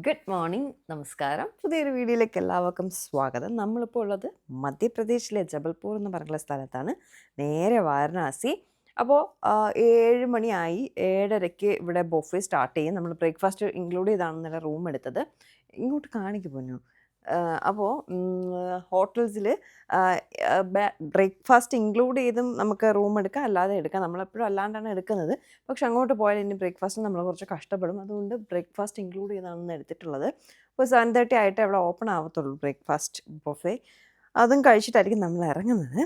Good morning, നമസ്കാരം. പുതിയൊരു വീഡിയോയിലേക്ക് എല്ലാവർക്കും സ്വാഗതം. നമ്മളിപ്പോൾ ഉള്ളത് മധ്യപ്രദേശിലെ ജബൽപൂർ എന്ന് പറഞ്ഞുള്ള സ്ഥലത്താണ്. നേരെ വാരണാസി. അപ്പോൾ 7 മണിയായി. 7:30 ഇവിടെ ബൊഫേ സ്റ്റാർട്ട് ചെയ്യും. നമ്മൾ ബ്രേക്ക്ഫാസ്റ്റ് ഇൻക്ലൂഡ് ചെയ്താണ് ഇന്നലെ റൂം എടുത്തത്. ഇങ്ങോട്ട് കാണിക്ക് പൊന്നു. അപ്പോൾ ഹോട്ടൽസിൽ ബ്രേക്ക്ഫാസ്റ്റ് ഇൻക്ലൂഡ് ചെയ്തും നമുക്ക് റൂം എടുക്കാം, അല്ലാതെ എടുക്കാം. നമ്മളെപ്പോഴും അല്ലാണ്ടാണ് എടുക്കുന്നത്. പക്ഷെ അങ്ങോട്ട് പോയാൽ ഇനി ബ്രേക്ക്ഫാസ്റ്റ് നമ്മൾ കുറച്ച് കഷ്ടപ്പെടും. അതുകൊണ്ട് ബ്രേക്ക്ഫാസ്റ്റ് ഇൻക്ലൂഡ് ചെയ്താണ് എടുത്തിട്ടുള്ളത്. അപ്പോൾ 7:30 ആയിട്ട് അവിടെ ഓപ്പൺ ആവത്തുള്ളൂ ബ്രേക്ക്ഫാസ്റ്റ് ബൊഫേ. അതും കഴിച്ചിട്ടായിരിക്കും നമ്മൾ ഇറങ്ങുന്നത്.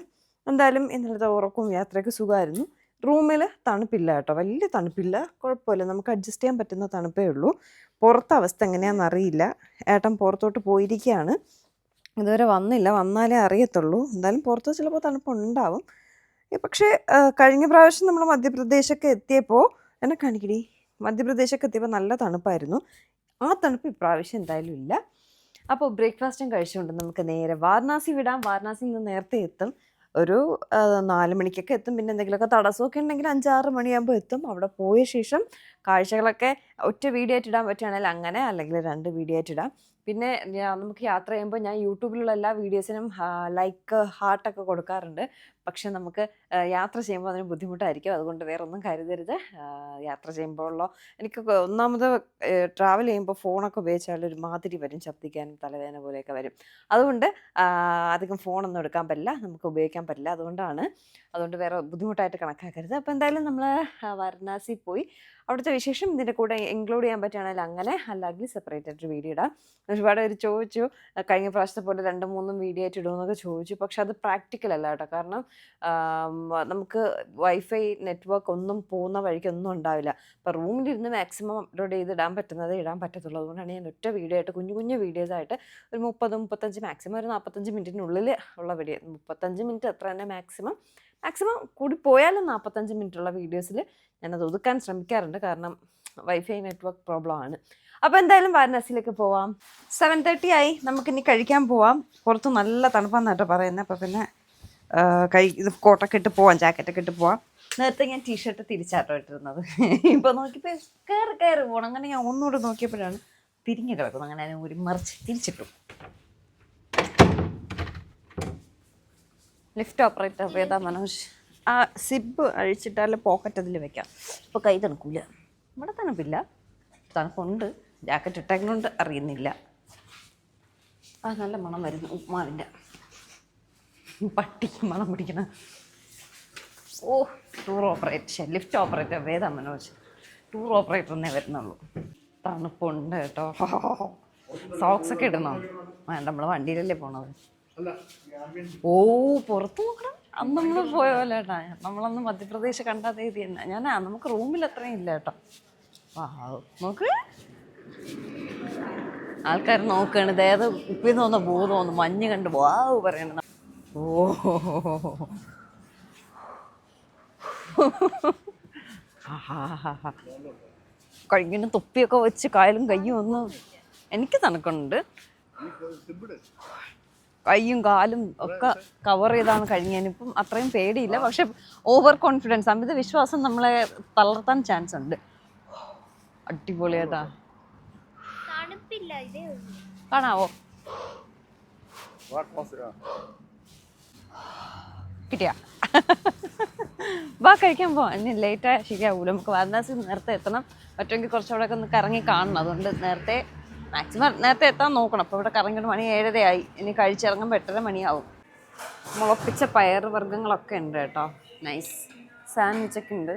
എന്തായാലും ഇന്നലത്തെ ഉറക്കവും യാത്രയൊക്കെ സുഖമായിരുന്നു. റൂമിൽ തണുപ്പില്ല കേട്ടോ, വലിയ തണുപ്പില്ല, കുഴപ്പമില്ല, നമുക്ക് അഡ്ജസ്റ്റ് ചെയ്യാൻ പറ്റുന്ന തണുപ്പേ ഉള്ളൂ. പുറത്തെ അവസ്ഥ എങ്ങനെയാണെന്ന് അറിയില്ല. ഏട്ടൻ പുറത്തോട്ട് പോയിരിക്കുകയാണ്, ഇതുവരെ വന്നില്ല. വന്നാലേ അറിയത്തുള്ളൂ. എന്തായാലും പുറത്ത് ചിലപ്പോൾ തണുപ്പുണ്ടാവും. പക്ഷേ കഴിഞ്ഞ പ്രാവശ്യം നമ്മൾ മധ്യപ്രദേശൊക്കെ എത്തിയപ്പോൾ എന്നെ കാണിക്കടി, മധ്യപ്രദേശൊക്കെ എത്തിയപ്പോൾ നല്ല തണുപ്പായിരുന്നു. ആ തണുപ്പ് ഇപ്രാവശ്യം എന്തായാലും ഇല്ല. അപ്പോൾ ബ്രേക്ക്ഫാസ്റ്റും കഴിച്ചുകൊണ്ട് നമുക്ക് നേരെ വാരണാസി വിടാം. വാരണാസിയിൽ നിന്ന് നേരത്തെ എത്തും, ഒരു 4 മണിക്കൊക്കെ എത്തും. പിന്നെ എന്തെങ്കിലുമൊക്കെ തടസ്സമൊക്കെ ഉണ്ടെങ്കിൽ 5-6 മണിയാകുമ്പോൾ എത്തും. അവിടെ പോയ ശേഷം കാഴ്ചകളൊക്കെ ഒറ്റ വീഡിയോ ആയിട്ട് ഇടാൻ പറ്റുകയാണെങ്കിൽ അങ്ങനെ, അല്ലെങ്കിൽ 2 വീഡിയോ ആയിട്ട് ഇടാം. പിന്നെ നമുക്ക് യാത്ര ചെയ്യുമ്പോൾ ഞാൻ യൂട്യൂബിലുള്ള എല്ലാ വീഡിയോസിനും ലൈക്ക് ഹാർട്ടൊക്കെ കൊടുക്കാറുണ്ട്. പക്ഷെ നമുക്ക് യാത്ര ചെയ്യുമ്പോൾ അതിന് ബുദ്ധിമുട്ടായിരിക്കും. അതുകൊണ്ട് വേറെ ഒന്നും കരുതരുത്. യാത്ര ചെയ്യുമ്പോഴുള്ള എനിക്ക് ഒന്നാമത് ട്രാവൽ ചെയ്യുമ്പോൾ ഫോണൊക്കെ ഉപയോഗിച്ചാൽ ഒരു മാതിരി വരും, ശബ്ദിക്കാനും തലവേദന പോലെയൊക്കെ വരും. അതുകൊണ്ട് അധികം ഫോണൊന്നും എടുക്കാൻ പറ്റില്ല, നമുക്ക് ഉപയോഗിക്കാൻ പറ്റില്ല. അതുകൊണ്ട് വേറെ ബുദ്ധിമുട്ടായിട്ട് കണക്കാക്കരുത്. അപ്പോൾ എന്തായാലും നമ്മൾ വാരണാസി പോയി. അവിടുത്തെ വിശേഷം ഇതിൻ്റെ കൂടെ ഇൻക്ലൂഡ് ചെയ്യാൻ പറ്റുകയാണെങ്കിൽ അങ്ങനെ, അല്ലെങ്കിൽ സെപ്പറേറ്റ് ആയിട്ട് വീഡിയോ ഇടാം. ഒരുപാട് പേര് ചോദിച്ചു കഴിഞ്ഞ പ്രാവശ്യത്തെ പോലെ 2-3 വീഡിയോ ആയിട്ട് ഇടുമെന്നൊക്കെ ചോദിച്ചു. പക്ഷെ അത് പ്രാക്ടിക്കൽ അല്ല കേട്ടോ. കാരണം നമുക്ക് വൈഫൈ നെറ്റ്വർക്ക് ഒന്നും പോകുന്ന വഴിക്കൊന്നും ഉണ്ടാവില്ല. അപ്പോൾ റൂമിലിരുന്ന് മാക്സിമം അപ്ലോഡ് ചെയ്ത് ഇടാൻ പറ്റുന്നത് ഇടാൻ പറ്റത്തുള്ളൂ. അതുകൊണ്ടാണ് ഞാൻ ഒറ്റ വീഡിയോ ആയിട്ട് കുഞ്ഞു വീഡിയോസായിട്ട് ഒരു 30-35 മാക്സിമം ഒരു 45 മിനിറ്റിനുള്ളിൽ ഉള്ള വീഡിയോ, 35 മിനിറ്റ് അത്ര തന്നെ മാക്സിമം കൂടി പോയാലും 45 മിനിറ്റുള്ള വീഡിയോസിൽ ഞാനത് ഒതുക്കാൻ ശ്രമിക്കാറുണ്ട്. കാരണം വൈഫൈ നെറ്റ്വർക്ക് പ്രോബ്ലം ആണ്. അപ്പോൾ എന്തായാലും വാരണാസിയിലേക്ക് പോവാം. 7:30 ആയി, നമുക്കിനി കഴിക്കാൻ പോവാം. പുറത്ത് നല്ല തണുപ്പാന്നാട്ടോ പറയുന്നത്. അപ്പോൾ പിന്നെ ഇത് കോട്ടൊക്കെ ഇട്ട് പോവാം, ജാക്കറ്റൊക്കെ ഇട്ട് പോവാം. നേരത്തെ ഞാൻ ടീഷർട്ട് തിരിച്ചാട്ടോ ഇട്ടിരുന്നത്. ഇപ്പോൾ നോക്കിയപ്പോൾ കയറി പോകണം. അങ്ങനെ ഞാൻ ഒന്നുകൂടെ നോക്കിയപ്പോഴാണ് തിരിഞ്ഞ് കിടക്കുന്നത്. അങ്ങനെ ഞാൻ ഒരു മറിച്ച് തിരിച്ചിട്ടു. ലിഫ്റ്റ് ഓപ്പറേറ്റർ വേദ മനോജ്. ആ സിബ് അഴിച്ചിട്ടാൽ പോക്കറ്റ് അതിൽ വെക്കാം. ഇപ്പോൾ കൈ തണുക്കില്ല. ഇവിടെ തണുപ്പില്ല, തണുപ്പുണ്ട്. ജാക്കറ്റ് ഇട്ടേക്കൊണ്ട് അറിയുന്നില്ല. നല്ല മണം വരുന്നു ഉപ്മാവിൻ്റെ. പട്ടിക്ക് മണം പിടിക്കണം. ലിഫ്റ്റ് ഓപ്പറേറ്റർ വേദ മനോജ്. ടൂർ ഓപ്പറേറ്റർ എന്നേ വരുന്നുള്ളൂ. തണുപ്പുണ്ട് കേട്ടോ. സോക്സൊക്കെ ഇടണോ? വേണ്ട, നമ്മൾ വണ്ടിയിലല്ലേ പോണത്. പുറത്ത് നോക്കണം. അന്ന് നമ്മൾ പോയ പോലെ കേട്ടാ. നമ്മളന്ന് മധ്യപ്രദേശ് കണ്ടാതെ ഇത് തന്നെ. നമുക്ക് റൂമിൽ അത്രയും ഇല്ല കേട്ടോ. നോക്ക്, ആൾക്കാർ നോക്കുകയാണ്. ദേഹത്ത് ഉപ്പിൽ തോന്നുന്ന ബോധമൊന്നും മഞ്ഞ് കണ്ട് വാവ് പറയണ. കഴിഞ്ഞ തൊപ്പിയൊക്കെ വെച്ച് കായലും കയ്യും ഒന്ന് എനിക്ക് തണുക്കുന്നുണ്ട്. കയ്യും കാലും ഒക്കെ കവർ ചെയ്താണ് കഴിഞ്ഞതിനിപ്പം അത്രയും പേടിയില്ല. പക്ഷെ ഓവർ കോൺഫിഡൻസ്, അമിത വിശ്വാസം നമ്മളെ തളർത്താൻ ചാൻസ് ഉണ്ട്. അടിപൊളിയായിട്ടാ. കാണാവോ? കിട്ടിയാ കഴിക്കാൻ പോവാം. ഇനി ലേറ്റായ ശരിയാവൂല. നമുക്ക് വാരണാസി നേരത്തെ എത്തണം. പറ്റുമെങ്കിൽ കുറച്ചുകൂടെ ഒക്കെ ഒന്ന് കറങ്ങി കാണണം. അതുകൊണ്ട് മാക്സിമം നേരത്തെ എത്താൻ നോക്കണം. അപ്പോൾ ഇവിടെ കറങ്ങിയിട്ട് മണി 7:30 ആയി. ഇനി കഴിച്ചിറങ്ങുമ്പോൾ 8:30 മണിയാവും. മുളപ്പിച്ച പയർ വർഗ്ഗങ്ങളൊക്കെ ഉണ്ട് കേട്ടോ. നൈസ് സാൻഡ്വിച്ചൊക്കെ ഉണ്ട്.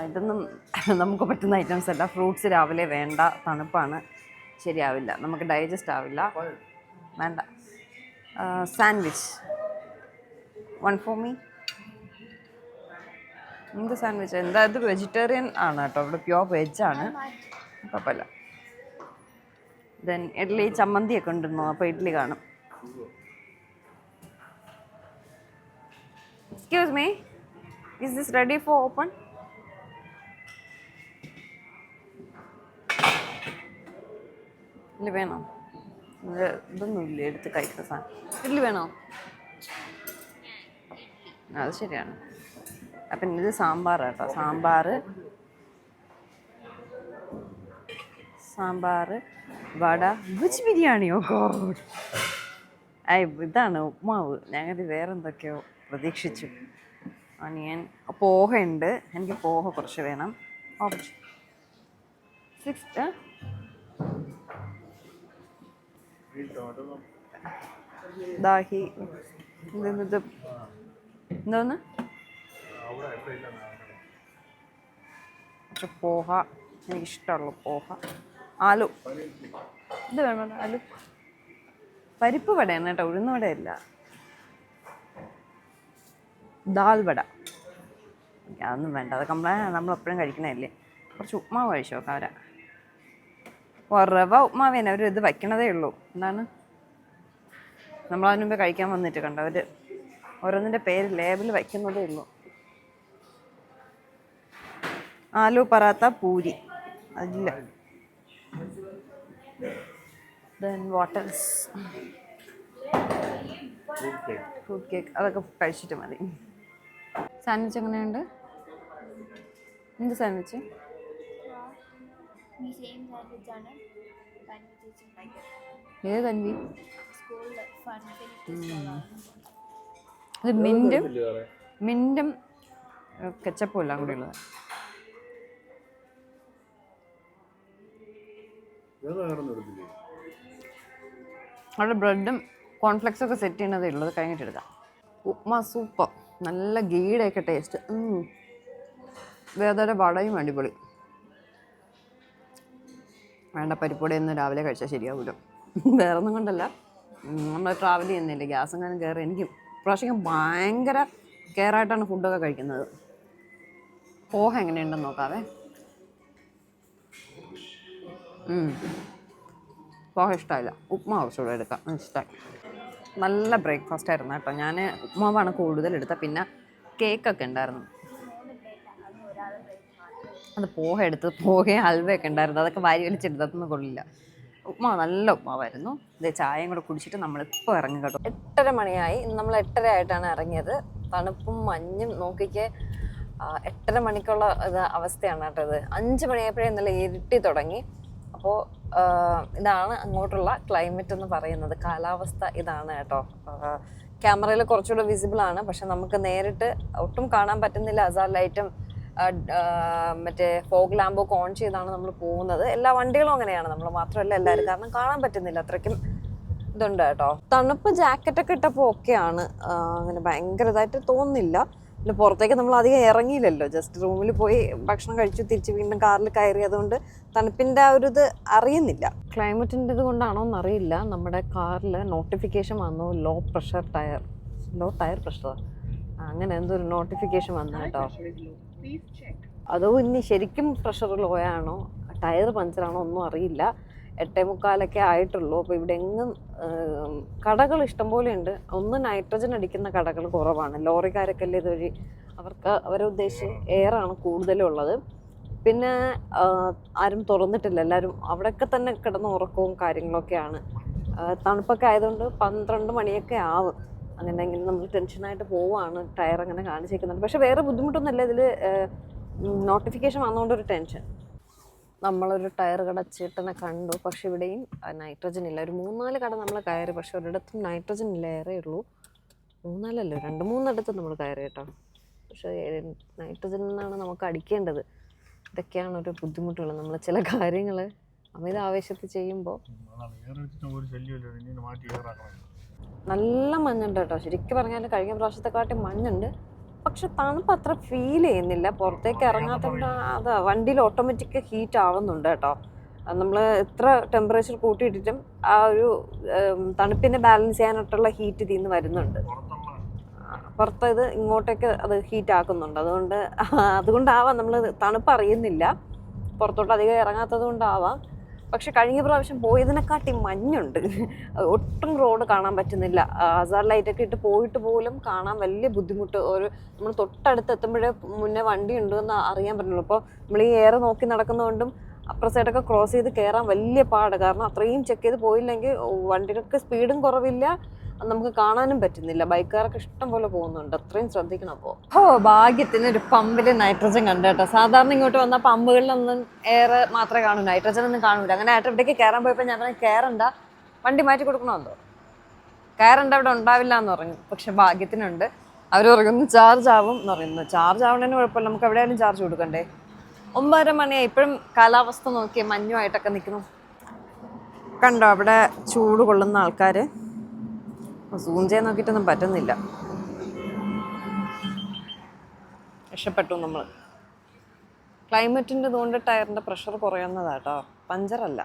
ഇതൊന്നും നമുക്ക് പറ്റുന്ന ഐറ്റംസ് അല്ല. ഫ്രൂട്ട്സ് രാവിലെ വേണ്ട, തണുപ്പാണ്, ശരിയാവില്ല, നമുക്ക് ഡൈജസ്റ്റ് ആവില്ല. വേണ്ട. Sandwich 1 for me. എന്ത് സാൻഡ്വിച്ച്? ഇത് വെജിറ്റേറിയൻ ആണ് കേട്ടോ. ഇവിടെ പ്യോർ വെജാണ്, കുഴപ്പമില്ല. ദെൻ ഇഡ്ഡലി ചമ്മന്തിയൊക്കെ ഉണ്ടെന്നോ. അപ്പോൾ ഇഡ്ഡലി കാണും. Excuse me, is this ready for open? Idli വേണോ? ഇതൊന്നും ഇല്ല എടുത്ത് കഴിക്കുന്ന സാധനം. ഇഡ്ഡലി വേണോ? അത് ശരിയാണ്. അപ്പം ഇത് സാമ്പാർ കേട്ടോ. സാമ്പാർ സാമ്പാർ, വട, വെജ് ബിരിയാണിയോ ഗോഡ്. ഇതാണ് ഉപ്മാവ്. ഞങ്ങൾ വേറെ എന്തൊക്കെയോ പ്രതീക്ഷിച്ചു. ഓനിയൻ, പോഹ ഉണ്ട്. എനിക്ക് പോഹ കുറച്ച് വേണം. ദാഹി എന്തോന്ന് പോഹ, എനിക്കിഷ്ടമുള്ള പോഹ. ആലു, ഇത് വേണോ ആലു? പരിപ്പ് വടയാണ് കേട്ടോ, ഉഴുന്ന വടയല്ല. ദാൽ വട അതൊന്നും വേണ്ട, അതൊക്കെ നമ്മളെപ്പോഴും കഴിക്കണതല്ലേ. കുറച്ച് ഉപ്മാവ് കഴിച്ചു നോക്കാം. റവ ഉപ്മാവേനെ അവർ ഇത് വയ്ക്കണതേ ഉള്ളൂ. എന്താണ് നമ്മളതിന് മുമ്പേ കഴിക്കാൻ വന്നിട്ട് കണ്ടോ, അവർ ഓരോന്നിൻ്റെ പേര് ലേബിൾ വയ്ക്കുന്നതേ ഉള്ളൂ. ആലു പറാത്ത, പൂരി അതില്ല. ദെൻ വാട്ടൽസ്, ഫ്രൂട്ട് കേക്ക്, അതൊക്കെ കഴിച്ചിട്ട് മതി. സാൻഡ്വിച്ച് എങ്ങനെയുണ്ട്? എന്ത് സാൻഡ്വിച്ച്? ഏത് കഞ്ഞി? ഇത് മിൻറ്റും കെച്ചപ്പും എല്ലാം കൂടി ഉള്ളത്. അവിടെ ബ്രെഡും കോൺഫ്ലെക്സും ഒക്കെ സെറ്റ് ചെയ്യണതേ ഉള്ളത്, കഴിഞ്ഞിട്ട് എടുക്കാം. ഉപ്മാ സൂപ്പർ, നല്ല ഗീയുടെയൊക്കെ ടേസ്റ്റ്. വേദയുടെ വടയും അടിപൊളി. വേണ്ട, പരിപ്പൊടിയൊന്നും രാവിലെ കഴിച്ചാൽ ശരിയാവില്ല. വേറെ ഒന്നും കൊണ്ടല്ല, നമ്മൾ ട്രാവൽ ചെയ്യുന്നില്ല, ഗ്യാസ് എങ്ങാനും കയറി. എനിക്ക് പ്രാവശ്യം ഭയങ്കര കെയറായിട്ടാണ് ഫുഡൊക്കെ കഴിക്കുന്നത്. പോഹ എങ്ങനെയുണ്ടെന്ന് നോക്കാവേ. പോഹ ഇഷ്ടമായില്ല, ഉപ്മാവ് കുറച്ചുകൂടെ എടുക്കാം, ഇഷ്ടമായി. നല്ല ബ്രേക്ക്ഫാസ്റ്റ് ആയിരുന്നു കേട്ടോ. ഞാൻ ഉപ്മാവാണ് കൂടുതൽ എടുത്തത്. പിന്നെ കേക്കൊക്കെ ഉണ്ടായിരുന്നു, അത് പോഹ എടുത്ത്, പോഹയും ഹൽവയൊക്കെ ഉണ്ടായിരുന്നു, അതൊക്കെ വാരി വലിച്ചെടുത്തൊന്നും കൊള്ളില്ല. ഉപ്മാവ് നല്ല ഉപ്മാവായിരുന്നു. ഇതേ ചായയും കൂടെ കുടിച്ചിട്ട് നമ്മളിപ്പോൾ ഇറങ്ങും കേട്ടോ. 8:30 മണിയായി. നമ്മൾ 8:30 ആയിട്ടാണ് ഇറങ്ങിയത്. തണുപ്പും മഞ്ഞും നോക്കിക്ക്. 8:30 മണിക്കുള്ള അവസ്ഥയാണ് കേട്ടോ ഇത്. 5 മണിയായപ്പോഴേ നല്ല ഇരുട്ടി തുടങ്ങി. അപ്പോൾ ഇതാണ് അങ്ങോട്ടുള്ള ക്ലൈമറ്റ് എന്ന് പറയുന്നത്, കാലാവസ്ഥ ഇതാണ് കേട്ടോ. ക്യാമറയിൽ കുറച്ചുകൂടെ വിസിബിൾ ആണ്, പക്ഷെ നമുക്ക് നേരിട്ട് ഒട്ടും കാണാൻ പറ്റുന്നില്ല. അസാർ ലൈറ്റും മറ്റേ ഫോഗ് ലാമ്പൊക്കെ ഓൺ ചെയ്താണ് നമ്മൾ പോകുന്നത്. എല്ലാ വണ്ടികളും അങ്ങനെയാണ്, നമ്മൾ മാത്രമല്ല എല്ലാവരും, കാരണം കാണാൻ പറ്റുന്നില്ല, അത്രയ്ക്കും ഇതുണ്ട് കേട്ടോ. തണുപ്പ് ജാക്കറ്റൊക്കെ ഇട്ടപ്പോൾ ഓക്കെയാണ്, അങ്ങനെ ഭയങ്കര ഇതായിട്ട് തോന്നുന്നില്ല. പിന്നെ പുറത്തേക്ക് നമ്മൾ അധികം ഇറങ്ങിയില്ലല്ലോ, ജസ്റ്റ് റൂമിൽ പോയി ഭക്ഷണം കഴിച്ചു തിരിച്ച് വീണ്ടും കാറിൽ കയറി. അതുകൊണ്ട് തണുപ്പിൻ്റെ ആ ഒരു ഇത് അറിയുന്നില്ല. ക്ലൈമറ്റിൻ്റെ ഇത് കൊണ്ടാണോ എന്നറിയില്ല, നമ്മുടെ കാറിൽ നോട്ടിഫിക്കേഷൻ വന്നു, ലോ ടയർ പ്രഷർ, അങ്ങനെ എന്തോ ഒരു നോട്ടിഫിക്കേഷൻ വന്നു കേട്ടോ. അതോ ഇനി ശരിക്കും പ്രഷർ ലോ ആണോ, ടയർ പഞ്ചറാണോ ഒന്നും അറിയില്ല. 8:45 ആയിട്ടുള്ളൂ. അപ്പോൾ ഇവിടെ എങ്ങും കടകൾ ഇഷ്ടംപോലെ ഉണ്ട്. ഒന്ന് നൈട്രജൻ അടിക്കുന്ന കടകൾ കുറവാണ്. ലോറിക്കാരൊക്കെ അല്ലേ ഇതുവഴി, അവരെ ഉദ്ദേശിച്ച് എയറാണ് കൂടുതലും ഉള്ളത്. പിന്നെ ആരും തുറന്നിട്ടില്ല, എല്ലാവരും അവിടെയൊക്കെ തന്നെ കിടന്ന് ഉറക്കവും കാര്യങ്ങളൊക്കെയാണ്. തണുപ്പൊക്കെ ആയതുകൊണ്ട് 12 മണിയൊക്കെ ആവും. അങ്ങനെയെങ്കിലും നമ്മൾ ടെൻഷനായിട്ട് പോവുകയാണ്. ടയർ അങ്ങനെ കാണിച്ചേക്കുന്നുണ്ട്, പക്ഷെ വേറെ ബുദ്ധിമുട്ടൊന്നുമില്ല. ഇതിൽ നോട്ടിഫിക്കേഷൻ വന്നുകൊണ്ടൊരു ടെൻഷൻ. നമ്മളൊരു ടയർ കട ചേട്ടനെ കണ്ടു, പക്ഷെ ഇവിടെയും നൈട്രജൻ ഇല്ല. ഒരു 3-4 കട നമ്മൾ കയറി, പക്ഷെ ഒരിടത്തും നൈട്രജൻ ഇല്ല, ഏറെ ഉള്ളൂ. 3-4 2-3 നമ്മൾ കയറി കേട്ടോ. പക്ഷേ നൈട്രജൻ എന്നാണ് നമുക്ക് അടിക്കേണ്ടത്. ഇതൊക്കെയാണ് ഒരു ബുദ്ധിമുട്ടുള്ളത്. നമ്മൾ ചില കാര്യങ്ങൾ അമിത ആവേശത്തിൽ ചെയ്യുമ്പോൾ. നല്ല മഞ്ഞുണ്ട് കേട്ടോ, ശരിക്കും പറഞ്ഞാൽ കഴിഞ്ഞ പ്രാവശ്യത്തെക്കാട്ടി മഞ്ഞുണ്ട്. പക്ഷെ തണുപ്പ് അത്ര ഫീൽ ചെയ്യുന്നില്ല, പുറത്തേക്ക് ഇറങ്ങാത്തതുകൊണ്ട്. അതാ വണ്ടിയിൽ ഓട്ടോമാറ്റിക് ഹീറ്റ് ആവുന്നുണ്ട് കേട്ടോ. നമ്മൾ എത്ര ടെമ്പറേച്ചർ കൂട്ടിയിട്ടിട്ടും ആ ഒരു തണുപ്പിനെ ബാലൻസ് ചെയ്യാനായിട്ടുള്ള ഹീറ്റ് ഇതിൽ നിന്ന് വരുന്നുണ്ട്. പുറത്ത് ഇത് ഇങ്ങോട്ടേക്ക് അത് ഹീറ്റ് ആക്കുന്നുണ്ട്. അതുകൊണ്ടാവാം നമ്മൾ തണുപ്പ് അറിയുന്നില്ല, പുറത്തോട്ട് അധികം ഇറങ്ങാത്തത് കൊണ്ടാവാം. പക്ഷെ കഴിഞ്ഞ പ്രാവശ്യം പോയതിനെക്കാട്ടി മഞ്ഞുണ്ട്, ഒട്ടും റോഡ് കാണാൻ പറ്റുന്നില്ല. ഹസാർഡ് ലൈറ്റൊക്കെ ഇട്ട് പോയിട്ട് പോലും കാണാൻ വലിയ ബുദ്ധിമുട്ട്. നമ്മൾ തൊട്ടടുത്ത് എത്തുമ്പോഴേ മുന്നേ വണ്ടി ഉണ്ടെന്ന് അറിയാൻ പറ്റുള്ളൂ. അപ്പോൾ നമ്മൾ ഈ എയർ നോക്കി നടക്കുന്നതുകൊണ്ടും അപ്പുറ സൈഡൊക്കെ ക്രോസ് ചെയ്ത് കയറാൻ വലിയ പാട്. കാരണം അത്രയും ചെക്ക് ചെയ്ത് പോയില്ലെങ്കിൽ വണ്ടികൾക്ക് സ്പീഡും കുറവില്ല, അത് നമുക്ക് കാണാനും പറ്റുന്നില്ല. ബൈക്കുകാരൊക്കെ ഇഷ്ടം പോലെ പോകുന്നുണ്ട്, അത്രയും ശ്രദ്ധിക്കണം. അപ്പോൾ ഭാഗ്യത്തിന് ഒരു പമ്പിൽ നൈട്രജൻ കണ്ടു കേട്ടോ. സാധാരണ ഇങ്ങോട്ട് വന്ന പമ്പുകളിലൊന്നും എയർ മാത്രമേ കാണൂ, നൈട്രജൻ ഒന്നും കാണൂല. അങ്ങനെ ആയിട്ട് ഇവിടേക്ക് കയറാൻ പോയപ്പോൾ ഞാൻ പറഞ്ഞു കയറണ്ട, വണ്ടി മാറ്റി കൊടുക്കണമെന്നോ, കയറണ്ട അവിടെ ഉണ്ടാവില്ല എന്ന് പറഞ്ഞു. പക്ഷെ ഭാഗ്യത്തിനുണ്ട്. അവർ പറയുന്നു ചാർജ് ആവും എന്ന് പറയുന്നു. ചാർജ് ആവുന്നതിന് കുഴപ്പമില്ല, നമുക്ക് എവിടെയായാലും ചാർജ് കൊടുക്കണ്ടേ. 9:30 മണിയായി, ഇപ്പോഴും കാലാവസ്ഥ നോക്കി മഞ്ഞുമായിട്ടൊക്കെ നിൽക്കുന്നു. കണ്ടോ അവിടെ ചൂട് കൊള്ളുന്ന ആൾക്കാർ. സൂം ചെയ്യാൻ നോക്കിയിട്ടൊന്നും പറ്റുന്നില്ല. രക്ഷപ്പെട്ടു നമ്മൾ. ക്ലൈമറ്റിൻ്റെ കൊണ്ട് ടയറിൻ്റെ പ്രഷർ കുറയുന്നതാട്ടോ, പഞ്ചറല്ല.